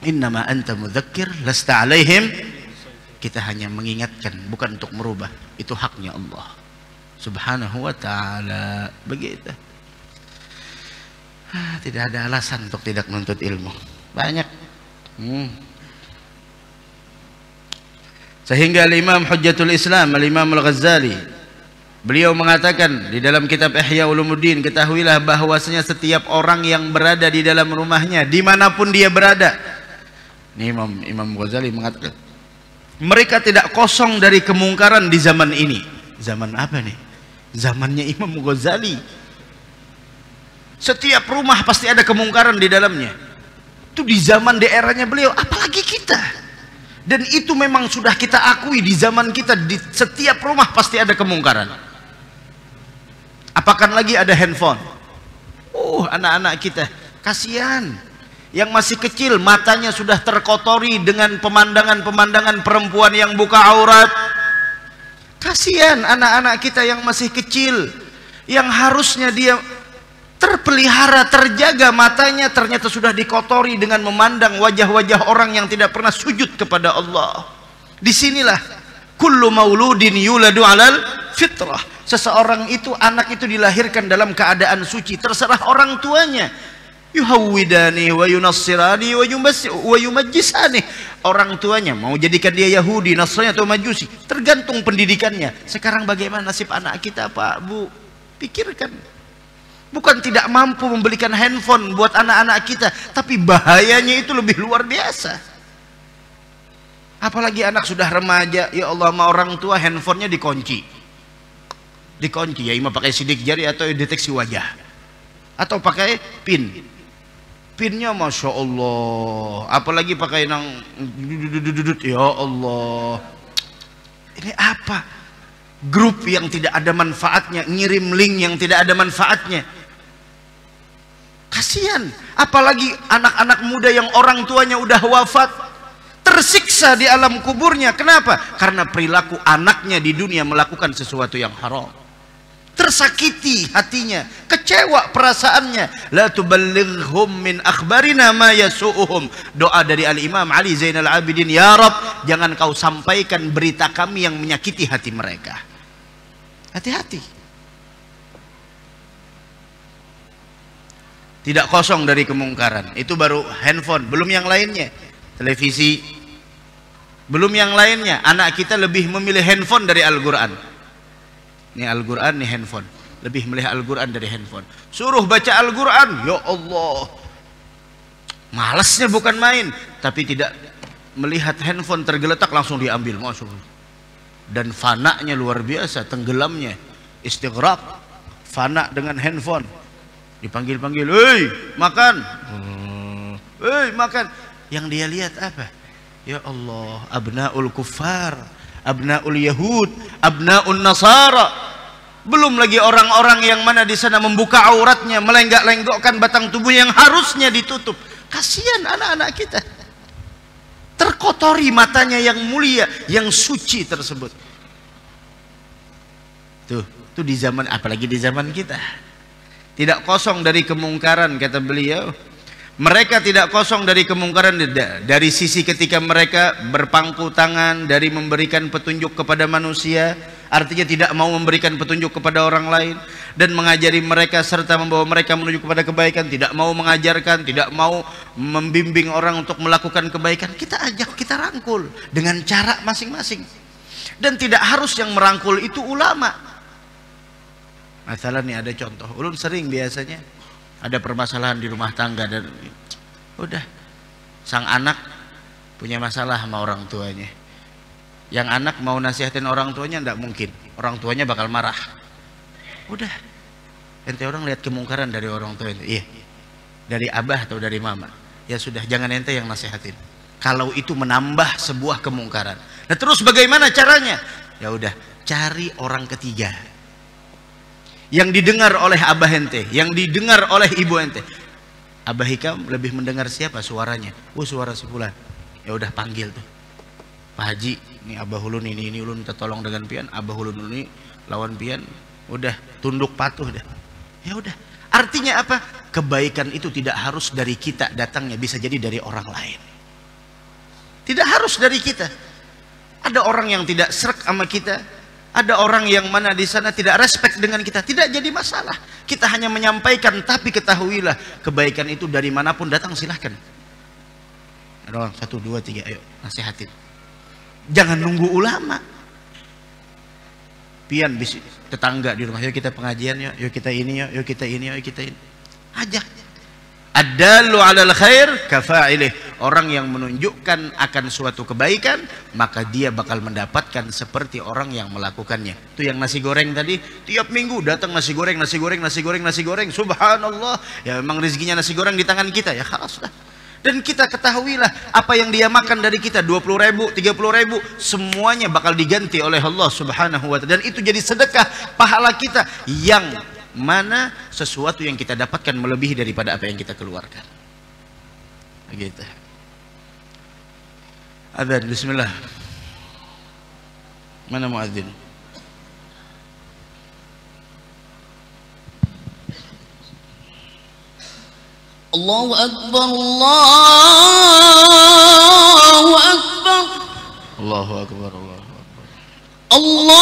innama anta mudzakir lasta alaihim. Kita hanya mengingatkan, bukan untuk merubah. Itu haknya Allah Subhanahu wa ta'ala. Begitu. Tidak ada alasan untuk tidak menuntut ilmu. Banyak. Sehingga Imam Hujjatul Islam Al-Imam Al-Ghazali, beliau mengatakan di dalam kitab Ihya Ulumuddin, ketahuilah bahwasanya setiap orang yang berada di dalam rumahnya, dimanapun dia berada, ini Imam Ghazali mengatakan, mereka tidak kosong dari kemungkaran di zaman ini. Zaman apa nih? Zamannya Imam Ghazali. Setiap rumah pasti ada kemungkaran di dalamnya. Itu di zaman di eranya beliau, apalagi kita. Dan itu memang sudah kita akui di zaman kita, di setiap rumah pasti ada kemungkaran. Apakan lagi ada handphone. Anak-anak kita kasihan. Yang masih kecil matanya sudah terkotori dengan pemandangan-pemandangan perempuan yang buka aurat. Kasihan anak-anak kita yang masih kecil, yang harusnya dia terpelihara, terjaga matanya, ternyata sudah dikotori dengan memandang wajah-wajah orang yang tidak pernah sujud kepada Allah. Disinilah kullu mauludin yuladu alal fitrah. Seseorang itu, anak itu dilahirkan dalam keadaan suci, terserah orang tuanya. Yuhawwidani wa yunassirani wa yumajjisani. Orang tuanya mau jadikan dia Yahudi, Nasrani atau Majusi, tergantung pendidikannya. Sekarang bagaimana nasib anak kita, Pak, Bu? Pikirkan. Bukan tidak mampu membelikan handphone buat anak-anak kita, tapi bahayanya itu lebih luar biasa. Apalagi anak sudah remaja, ya Allah, sama orang tua handphonenya dikunci. Ya ima pakai sidik jari atau deteksi wajah, atau pakai pin. Pinnya Masya Allah, apalagi pakai nang ya Allah. Ini apa? Grup yang tidak ada manfaatnya, ngirim link yang tidak ada manfaatnya. Kasihan, apalagi anak-anak muda yang orang tuanya udah wafat, tersiksa di alam kuburnya. Kenapa? Karena perilaku anaknya di dunia melakukan sesuatu yang haram. tersakiti hatinya, kecewa perasaannya. La tuballighhum min akhbarina ma yasu'uhum. Doa dari Al-Imam Ali Zainal Abidin, ya Rabb, jangan kau sampaikan berita kami yang menyakiti hati mereka. Hati-hati. Tidak kosong dari kemungkaran. Itu baru handphone, belum yang lainnya. Televisi, belum yang lainnya. Anak kita lebih memilih handphone dari Al-Quran. Ini Al-Quran, ini handphone. Lebih milih Al-Quran dari handphone. Suruh baca Al-Quran, ya Allah, malasnya bukan main. Tapi tidak melihat handphone tergeletak langsung diambil, masuk. Dan fananya luar biasa, tenggelamnya, istighraq, fana dengan handphone. Dipanggil-panggil, hei makan, hei makan. Yang dia lihat apa? Ya Allah, abnaul kuffar, abnaul yahud, abnaul nasara. Belum lagi orang-orang yang mana di sana membuka auratnya, melenggak-lenggokkan batang tubuh yang harusnya ditutup. Kasihan anak-anak kita, terkotori matanya yang mulia, yang suci tersebut. Tuh di zaman, apalagi di zaman kita, tidak kosong dari kemungkaran, kata beliau. Mereka tidak kosong dari kemungkaran dari sisi ketika mereka berpangku tangan dari memberikan petunjuk kepada manusia, artinya tidak mau memberikan petunjuk kepada orang lain dan mengajari mereka serta membawa mereka menuju kepada kebaikan, tidak mau mengajarkan, tidak mau membimbing orang untuk melakukan kebaikan. Kita ajak, kita rangkul dengan cara masing-masing. Dan tidak harus yang merangkul itu ulama. Masalah nih, ada contoh, ulun sering biasanya ada permasalahan di rumah tangga dan udah, sang anak punya masalah sama orang tuanya. Yang anak mau nasihatin orang tuanya enggak mungkin, orang tuanya bakal marah. Udah, ente orang lihat kemungkaran dari orang tua itu, iya, dari abah atau dari mama, ya sudah, jangan ente yang nasihatin kalau itu menambah sebuah kemungkaran. Nah terus bagaimana caranya? Ya udah, cari orang ketiga yang didengar oleh abah ente, yang didengar oleh ibu ente. Abah Hikam lebih mendengar siapa suaranya? Oh, suara si fulan. Ya udah, panggil tuh, Pak Haji, ini abah ulun ini ulun minta tolong dengan pian, abah ulun ini lawan pian. Udah, tunduk patuh dah. Ya udah. Artinya apa? Kebaikan itu tidak harus dari kita datangnya, bisa jadi dari orang lain. Tidak harus dari kita. Ada orang yang tidak srek sama kita, ada orang yang mana di sana tidak respect dengan kita, tidak jadi masalah. Kita hanya menyampaikan, tapi ketahuilah kebaikan itu dari manapun datang, silahkan. Ada orang 1, 2, 3, ayo nasihatin. Jangan nunggu ulama. Pian bis tetangga di rumah, yuk kita pengajian yuk, yuk kita ini yuk, yuk kita ini yuk, kita ini. Ajak. Ad-dallu 'alal khair kafa'ilih. Orang yang menunjukkan akan suatu kebaikan, maka dia bakal mendapatkan seperti orang yang melakukannya. Itu yang nasi goreng tadi, tiap minggu datang nasi goreng, nasi goreng, nasi goreng, nasi goreng. Subhanallah, ya memang rezekinya nasi goreng di tangan kita, ya khalas lah. Dan kita ketahuilah apa yang dia makan dari kita, 20.000, 30.000, semuanya bakal diganti oleh Allah Subhanahu wa ta'ala. Dan itu jadi sedekah pahala kita, yang mana sesuatu yang kita dapatkan melebihi daripada apa yang kita keluarkan. Begitu. Adzan, bismillah. Mana muadzin? Allahu Akbar, Allahu Akbar, Allahu Akbar, Allahu Akbar, Allahu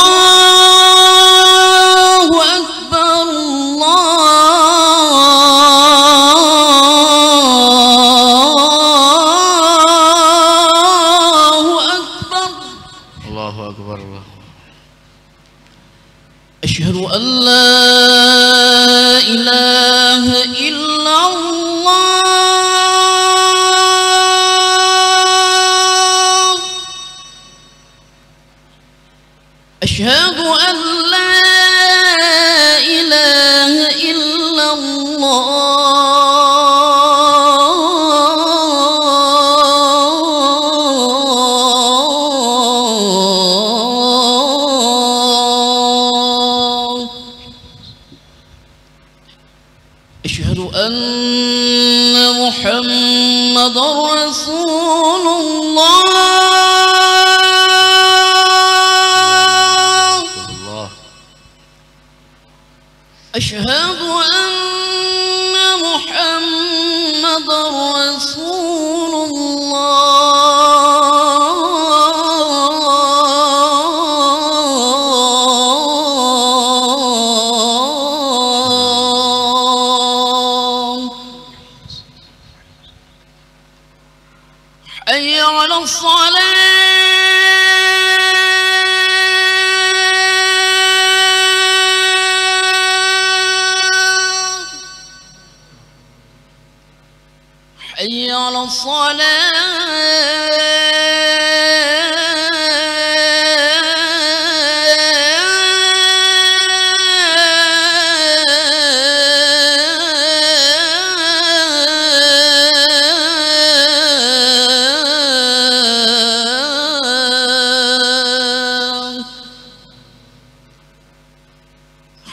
Akbar, Allahu Akbar, Allahu Akbar, Allah. Asyhadu an la ilaha illallah. أشهد أن لا إله إلا الله أشهد أن محمدا رسول الله حي على الصلاة حي على الصلاة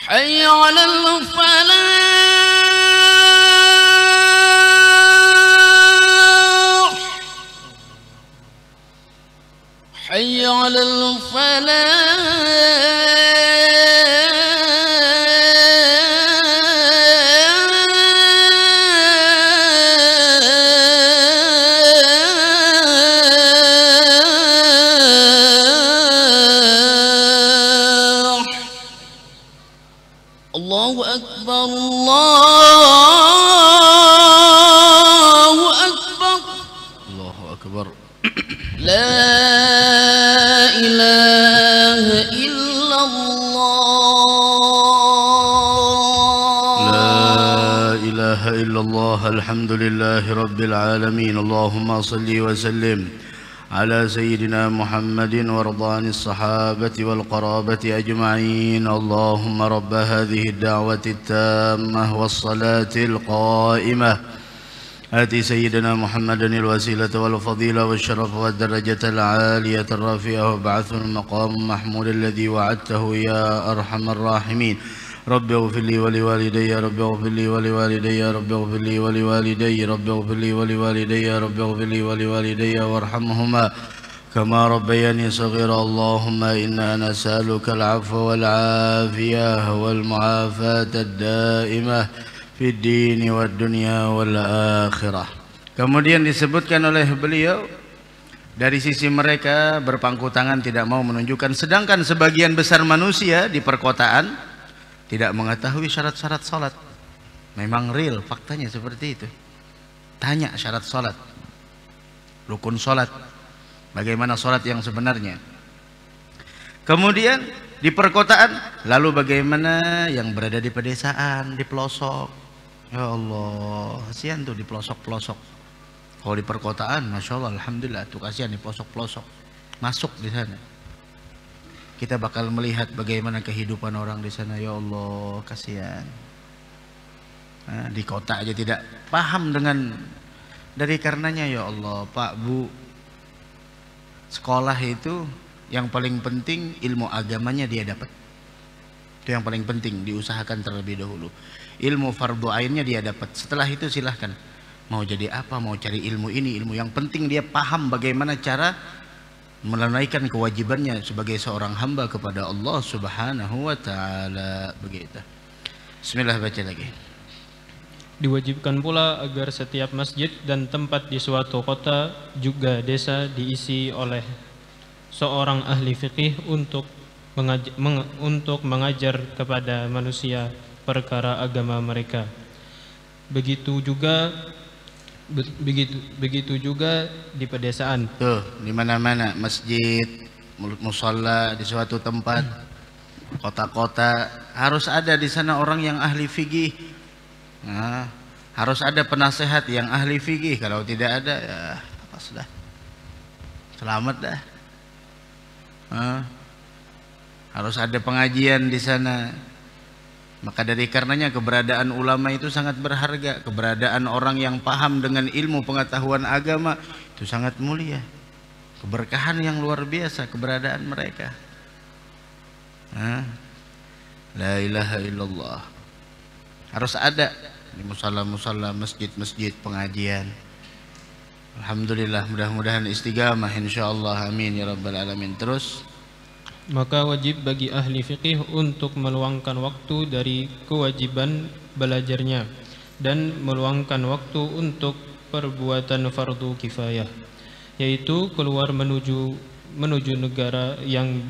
حي على الفلاح حي على الفلاح الله أكبر الله أكبر الله أكبر. لا إله إلا الله لا إله إلا الله. الحمد لله رب العالمين. اللهم صل وسلم على سيدنا محمد وارض عن الصحابة والقرابة أجمعين. اللهم رب هذه الدعوة التامة والصلاة القائمة آتِ سيدنا محمد الوسيلة والفضيلة والشرف والدرجة العالية الرفيعة وابعثه المقام محمود الذي وعدته يا أرحم الراحمين. رب اغفر لي ولوالدي رب اغفر لي ولوالدي رب اغفر لي ولوالدي رب اغفر لي ولوالدي رب اغفر لي ولوالدي وارحمهما كما ربياني صغيرا. اللهم إنا نسألك العفو والعافية والمعافاة الدائمة في الدين والدنيا والآخرة. Kemudian disebutkan oleh beliau dari sisi mereka berpangku tangan tidak mau menunjukkan, sedangkan sebagian besar manusia di perkotaan tidak mengetahui syarat-syarat salat. Memang real faktanya seperti itu. Tanya syarat salat, rukun salat, bagaimana salat yang sebenarnya. Kemudian di perkotaan, lalu bagaimana yang berada di pedesaan, di pelosok. Ya Allah, kasihan tuh di pelosok-pelosok. Kalau di perkotaan, masya Allah, alhamdulillah, tuh kasihan di pelosok-pelosok. Masuk di sana, kita bakal melihat bagaimana kehidupan orang di sana. Ya Allah, kasihan. Nah, di kota aja tidak paham dengan, dari karenanya ya Allah, Pak Bu, sekolah itu yang paling penting ilmu agamanya dia dapat. Itu yang paling penting, diusahakan terlebih dahulu. Ilmu fardu ainnya dia dapat. Setelah itu silahkan mau jadi apa, mau cari ilmu ini, ilmu yang penting dia paham bagaimana cara menunaikan kewajibannya sebagai seorang hamba kepada Allah Subhanahu wa taala. Begitu. Bismillah, baca lagi. Diwajibkan pula agar setiap masjid dan tempat di suatu kota juga desa diisi oleh seorang ahli fikih untuk mengajar kepada manusia perkara agama mereka. Begitu juga di pedesaan. Tuh, di mana-mana masjid, musalla, di suatu tempat, kota-kota harus ada di sana orang yang ahli fikih. Nah, harus ada penasehat yang ahli fikih. Kalau tidak ada, ya apa sudah. Selamat dah. Harus ada pengajian di sana. Maka dari karenanya keberadaan ulama itu sangat berharga. Keberadaan orang yang paham dengan ilmu pengetahuan agama itu sangat mulia. Keberkahan yang luar biasa keberadaan mereka. La ilaha illallah. Harus ada di musalla-musalla, masjid-masjid, pengajian. Alhamdulillah, mudah-mudahan istiqamah insyaallah, amin ya rabbal alamin. Terus, maka wajib bagi ahli fikih untuk meluangkan waktu dari kewajiban belajarnya dan meluangkan waktu untuk perbuatan fardu kifayah, yaitu keluar menuju negara yang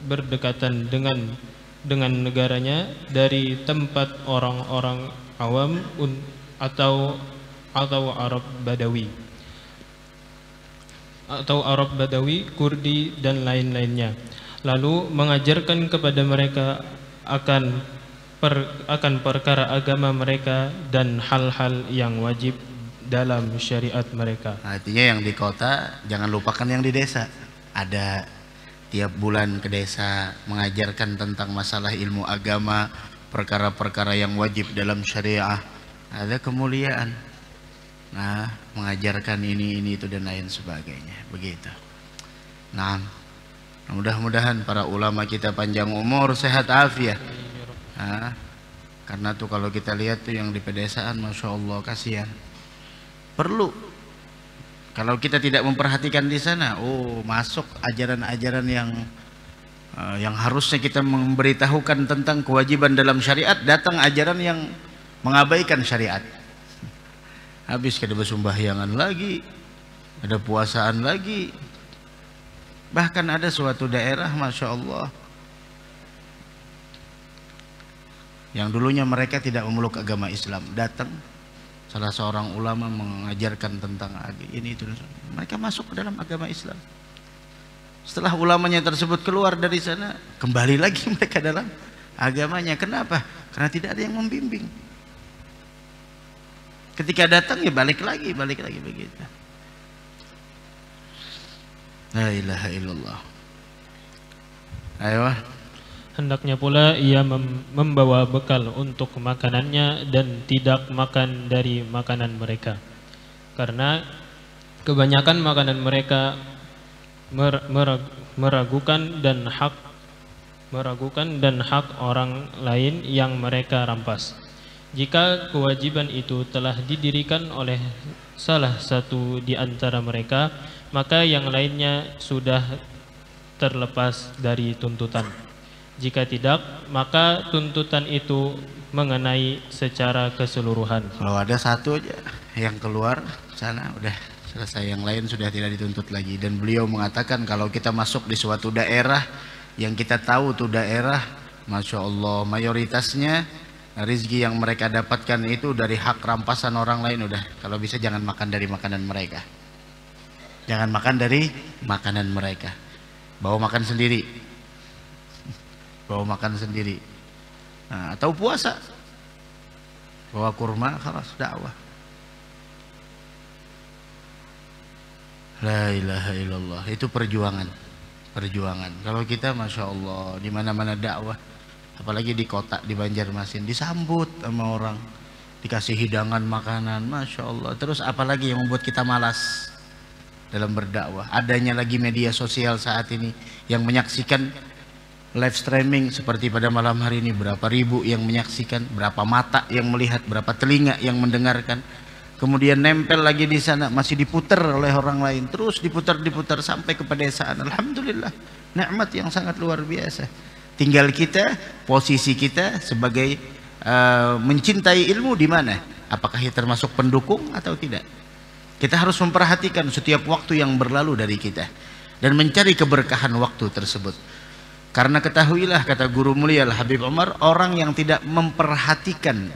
berdekatan dengan negaranya dari tempat orang-orang awam atau Arab Badawi. atau Arab Badawi, Kurdi, dan lain-lainnya. Lalu mengajarkan kepada mereka akan perkara agama mereka dan hal-hal yang wajib dalam syariat mereka. Artinya yang di kota jangan lupakan yang di desa. Ada tiap bulan ke desa mengajarkan tentang masalah ilmu agama, perkara-perkara yang wajib dalam syariah. Ada kemuliaan. Nah, mengajarkan ini itu dan lain sebagainya. Begitu. Nah, mudah-mudahan para ulama kita panjang umur, sehat afiat. Nah, karena tuh kalau kita lihat tuh yang di pedesaan, masya Allah, kasihan. Perlu. Kalau kita tidak memperhatikan di sana, masuk ajaran-ajaran yang harusnya kita memberitahukan tentang kewajiban dalam syariat, datang ajaran yang mengabaikan syariat. Habis kada bersembahyangan lagi, ada puasaan lagi. Bahkan ada suatu daerah, masya Allah, yang dulunya mereka tidak memeluk agama Islam, datang salah seorang ulama mengajarkan tentang ini itu, mereka masuk ke dalam agama Islam. Setelah ulamanya tersebut keluar dari sana, kembali lagi mereka dalam agamanya. Kenapa? Karena tidak ada yang membimbing. Ketika datang ya balik lagi begitu. La ilaha illallah. Ayo. Hendaknya pula ia membawa bekal untuk makanannya dan tidak makan dari makanan mereka, karena kebanyakan makanan mereka meragukan dan hak orang lain yang mereka rampas. Jika kewajiban itu telah didirikan oleh salah satu di antara mereka, maka yang lainnya sudah terlepas dari tuntutan. Jika tidak, maka tuntutan itu mengenai secara keseluruhan. Kalau ada satu aja yang keluar sana, udah selesai, yang lain sudah tidak dituntut lagi. Dan beliau mengatakan kalau kita masuk di suatu daerah yang kita tahu tuh daerah, masya Allah, mayoritasnya rezeki yang mereka dapatkan itu dari hak rampasan orang lain, udah kalau bisa jangan makan dari makanan mereka. Jangan makan dari makanan mereka. Bawa makan sendiri. Nah, atau puasa, bawa kurma, khalas dakwah. La ilaha illallah. Itu perjuangan. Kalau kita masya Allah di mana-mana dakwah, apalagi di kota, di Banjarmasin, disambut sama orang, dikasih hidangan makanan, masya Allah. Terus apalagi yang membuat kita malas dalam berdakwah? Adanya lagi media sosial saat ini yang menyaksikan live streaming seperti pada malam hari ini, berapa ribu yang menyaksikan, berapa mata yang melihat, berapa telinga yang mendengarkan. Kemudian nempel lagi di sana, masih diputar oleh orang lain, terus diputar sampai ke pedesaan. Alhamdulillah, nikmat yang sangat luar biasa. Tinggal kita, posisi kita sebagai mencintai ilmu di mana? Apakah ia termasuk pendukung atau tidak? Kita harus memperhatikan setiap waktu yang berlalu dari kita dan mencari keberkahan waktu tersebut. Karena ketahuilah, kata guru mulia Al-Habib Umar, orang yang tidak memperhatikan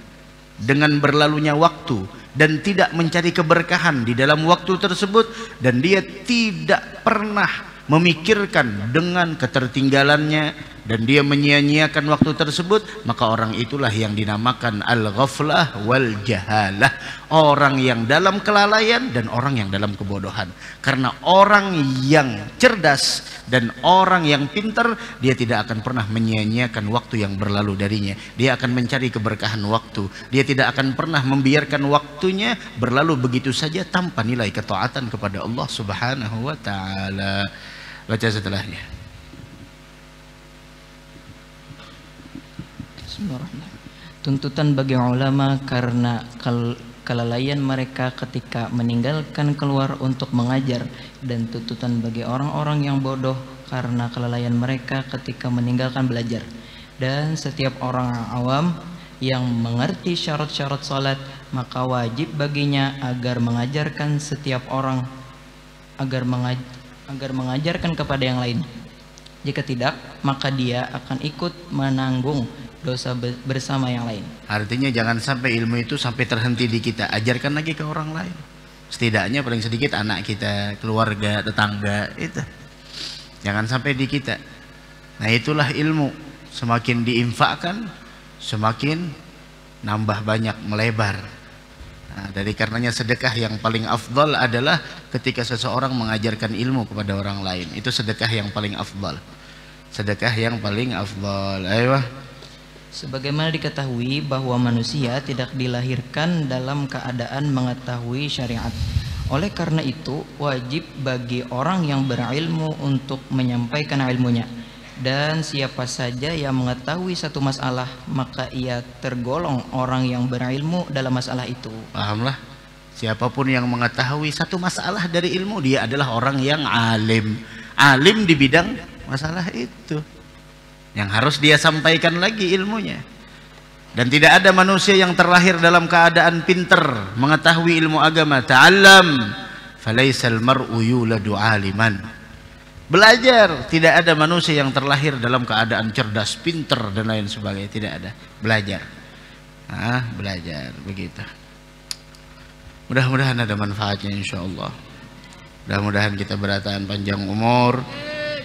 dengan berlalunya waktu dan tidak mencari keberkahan di dalam waktu tersebut, dan dia tidak pernah memikirkan dengan ketertinggalannya dan dia menyia-nyiakan waktu tersebut, maka orang itulah yang dinamakan al-ghaflah wal jahalah, orang yang dalam kelalaian dan orang yang dalam kebodohan. Karena orang yang cerdas dan orang yang pintar, dia tidak akan pernah menyia-nyiakan waktu yang berlalu darinya. Dia akan mencari keberkahan waktu. Dia tidak akan pernah membiarkan waktunya berlalu begitu saja tanpa nilai ketaatan kepada Allah Subhanahu wa taala. Baca setelahnya. Bismillahirrahmanirrahim. Tuntutan bagi ulama karena kelalaian mereka ketika meninggalkan keluar untuk mengajar, dan tuntutan bagi orang-orang yang bodoh karena kelalaian mereka ketika meninggalkan belajar. Dan setiap orang awam yang mengerti syarat-syarat salat, maka wajib baginya agar mengajarkan setiap orang agar mengajarkan kepada yang lain. Jika tidak, maka dia akan ikut menanggung dosa bersama yang lain. Artinya jangan sampai ilmu itu sampai terhenti di kita, ajarkan lagi ke orang lain. Setidaknya paling sedikit anak kita, keluarga, tetangga, itu. Jangan sampai di kita. Nah itulah ilmu. Semakin diinfakkan, semakin nambah banyak, melebar. Nah, dari karenanya sedekah yang paling afdal adalah ketika seseorang mengajarkan ilmu kepada orang lain. Itu sedekah yang paling afdal. Sedekah yang paling afdal. Ayo. Sebagaimana diketahui bahwa manusia tidak dilahirkan dalam keadaan mengetahui syariat. Oleh karena itu, wajib bagi orang yang berilmu untuk menyampaikan ilmunya. Dan siapa saja yang mengetahui satu masalah, maka ia tergolong orang yang berilmu dalam masalah itu. Pahamlah? Siapapun yang mengetahui satu masalah dari ilmu, dia adalah orang yang alim. Alim di bidang masalah itu, yang harus dia sampaikan lagi ilmunya. Dan tidak ada manusia yang terlahir dalam keadaan pinter mengetahui ilmu agama. Ta'allam falaisal mar'u yuladu aliman. Belajar. Tidak ada manusia yang terlahir dalam keadaan cerdas, pinter dan lain sebagainya. Tidak ada. Belajar. Belajar begitu. Mudah-mudahan ada manfaatnya insyaallah. Mudah-mudahan kita berataan panjang umur,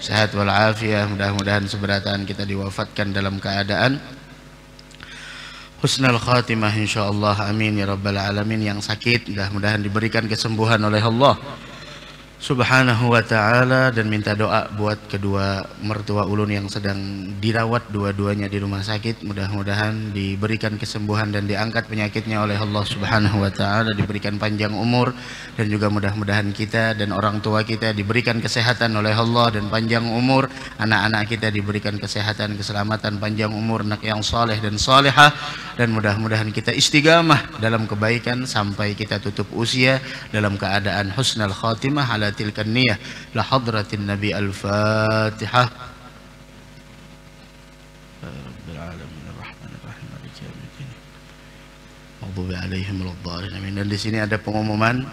sehat walafiat. Mudah-mudahan seberataan kita diwafatkan dalam keadaan husnul khatimah insyaallah. Amin ya rabbal alamin. Yang sakit mudah-mudahan diberikan kesembuhan oleh Allah Subhanahu wa ta'ala. Dan minta doa buat kedua mertua ulun yang sedang dirawat dua-duanya di rumah sakit. Mudah-mudahan diberikan kesembuhan dan diangkat penyakitnya oleh Allah Subhanahu wa ta'ala. Diberikan panjang umur. Dan juga mudah-mudahan kita dan orang tua kita diberikan kesehatan oleh Allah dan panjang umur. Anak-anak kita diberikan kesehatan, keselamatan, panjang umur, anak yang saleh dan salihah. Dan mudah-mudahan kita istiqamah dalam kebaikan sampai kita tutup usia dalam keadaan husnul khatimah ala tilkan niyah. La hadratin Nabi. Al-Fatihah. Rabbil alamin arrahmanir rahim maliki yaumiddin. Maghdubi alaihim waladdallin. Amin. Dan di sini ada pengumuman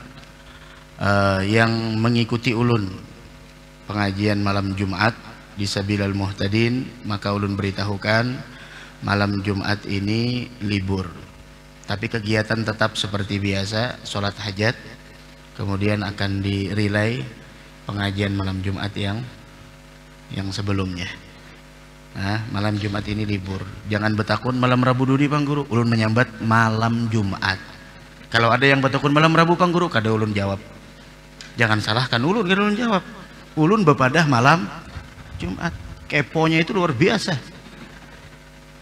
yang mengikuti ulun pengajian malam Jumat di Sabilal Muhtadin, maka ulun beritahukan malam Jumat ini libur. Tapi kegiatan tetap seperti biasa, sholat hajat. Kemudian akan direlay pengajian malam Jumat yang sebelumnya. Nah, malam Jumat ini libur. Jangan betakun malam Rabu dudi Bang Guru. Ulun menyambat malam Jumat. Kalau ada yang betakun malam Rabu Bang Guru, kada ulun jawab. Jangan salahkan ulun, kada ulun jawab. Ulun bepadah malam Jumat. Keponya itu luar biasa.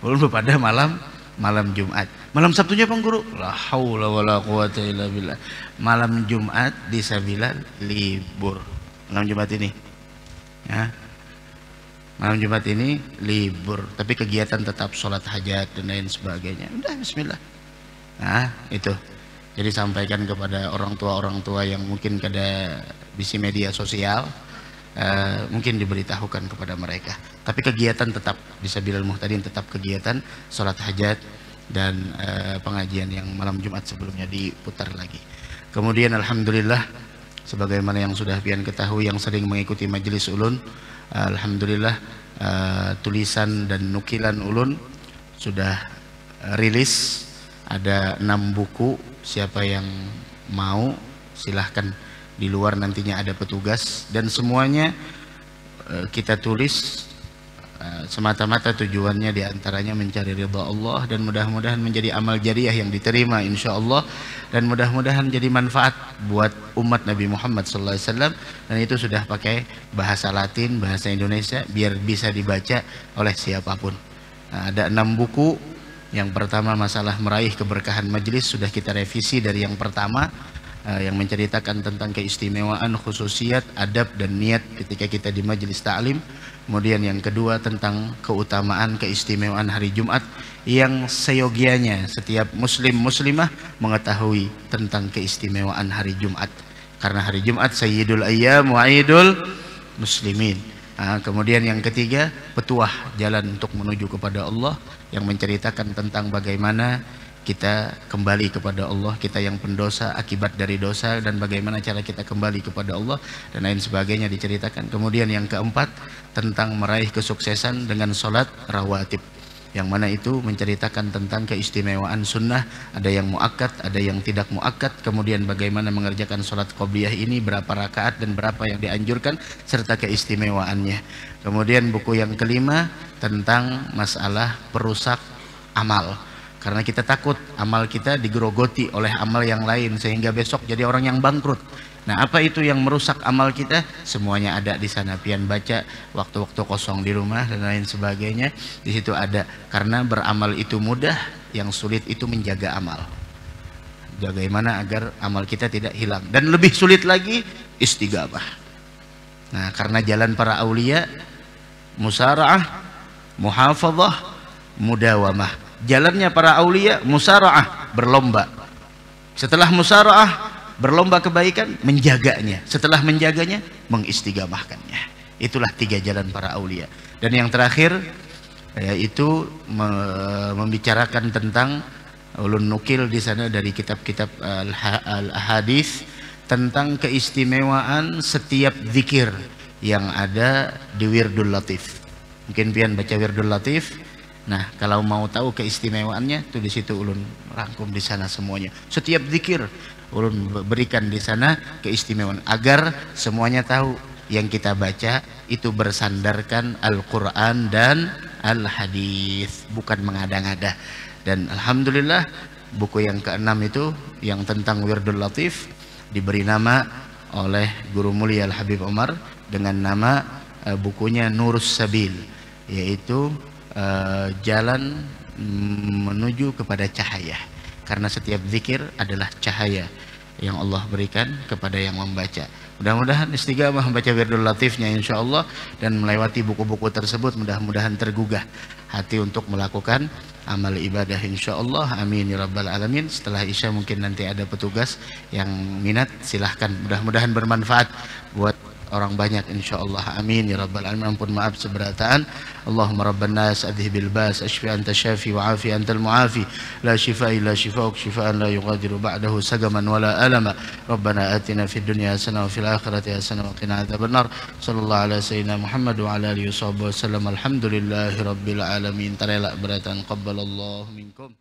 Ulun bepadah malam Jumat. Malam Sabtunya Bang Guru, la haula wala quwata illa billah. Malam Jumat di Sabilal libur. Malam Jumat ini. Ya. Malam Jumat ini libur, tapi kegiatan tetap sholat hajat dan lain sebagainya. Udah bismillah. Nah, itu. Jadi sampaikan kepada orang tua yang mungkin kada bisi media sosial, mungkin diberitahukan kepada mereka. Tapi kegiatan tetap di Sabilal Muhtadin, tetap kegiatan sholat hajat dan pengajian yang malam Jumat sebelumnya diputar lagi. Kemudian alhamdulillah, sebagaimana yang sudah pian ketahui yang sering mengikuti majelis ulun, alhamdulillah tulisan dan nukilan ulun sudah rilis. Ada 6 buku. Siapa yang mau silahkan, di luar nantinya ada petugas. Dan semuanya kita tulis semata-mata tujuannya diantaranya mencari ridha Allah, dan mudah-mudahan menjadi amal jariah yang diterima insya Allah, dan mudah-mudahan jadi manfaat buat umat Nabi Muhammad SAW. Dan itu sudah pakai bahasa Latin, bahasa Indonesia, biar bisa dibaca oleh siapapun. Nah, ada 6 buku. Yang pertama masalah meraih keberkahan majelis, sudah kita revisi dari yang pertama, yang menceritakan tentang keistimewaan, khususiat, adab dan niat ketika kita di majelis ta'lim. Kemudian yang kedua tentang keutamaan, keistimewaan hari Jumat, yang seyogianya setiap muslim muslimah mengetahui tentang keistimewaan hari Jumat, karena hari Jumat sayyidul ayyam wa aidul muslimin. Kemudian yang ketiga, petuah jalan untuk menuju kepada Allah, yang menceritakan tentang bagaimana kita kembali kepada Allah, kita yang pendosa, akibat dari dosa, dan bagaimana cara kita kembali kepada Allah dan lain sebagainya diceritakan. Kemudian yang keempat tentang meraih kesuksesan dengan sholat rawatib, yang mana itu menceritakan tentang keistimewaan sunnah, ada yang muakkad, ada yang tidak muakkad, kemudian bagaimana mengerjakan sholat qobliyah ini, berapa rakaat dan berapa yang dianjurkan, serta keistimewaannya. Kemudian buku yang kelima tentang masalah perusak amal, karena kita takut amal kita digerogoti oleh amal yang lain sehingga besok jadi orang yang bangkrut. Nah, apa itu yang merusak amal kita? Semuanya ada di sana. Pian baca waktu-waktu kosong di rumah dan lain sebagainya. Di situ ada. Karena beramal itu mudah, yang sulit itu menjaga amal. Bagaimana agar amal kita tidak hilang. Dan lebih sulit lagi istighabah. Nah, karena jalan para aulia, musara'ah, muhafadhah, mudawamah. Jalannya para aulia musara'ah, berlomba. Setelah musara'ah, berlomba kebaikan, menjaganya. Setelah menjaganya, mengistighamahkannya. Itulah 3 jalan para aulia. Dan yang terakhir yaitu membicarakan tentang ulun nukil di sana dari kitab-kitab al-hadis tentang keistimewaan setiap zikir yang ada di Wirdul Latif. Mungkin pian baca Wirdul Latif. Nah, kalau mau tahu keistimewaannya, tuh di situ ulun rangkum di sana semuanya. Setiap zikir ulun berikan di sana keistimewaan agar semuanya tahu yang kita baca itu bersandarkan Al-Quran dan Al-Hadis, bukan mengada-ngada. Dan alhamdulillah buku yang ke-6 itu yang tentang Wirdul Latif diberi nama oleh Guru Mulia Al-Habib Umar dengan nama bukunya Nurus Sabil, yaitu jalan menuju kepada cahaya. Karena setiap zikir adalah cahaya yang Allah berikan kepada yang membaca. Mudah-mudahan istighamah membaca Wirdul Latifnya insyaallah dan melewati buku-buku tersebut, mudah-mudahan tergugah hati untuk melakukan amal ibadah insyaallah. Amin ya rabbal alamin. Setelah Isya mungkin nanti ada petugas yang minat, silahkan, mudah-mudahan bermanfaat buat orang banyak insyaallah. Amin ya rabbal alamin. Ampun maaf seberataan. Allahumma rabban nas adhibil bas ashfi anta syafi wa afi antal muafi la shifaa illa shifaa'uk shifaa'an la yughadiru ba'dahu sagaman wala alama. Rabbana atina fid dunya hasanah wa fil akhirati hasanah wa qina adzabannar. Sallallahu ala sayyidina Muhammad wa ala alihi wasallam. Alhamdulillahi rabbil alamin. Tarela beratan qabbalallahu minkum.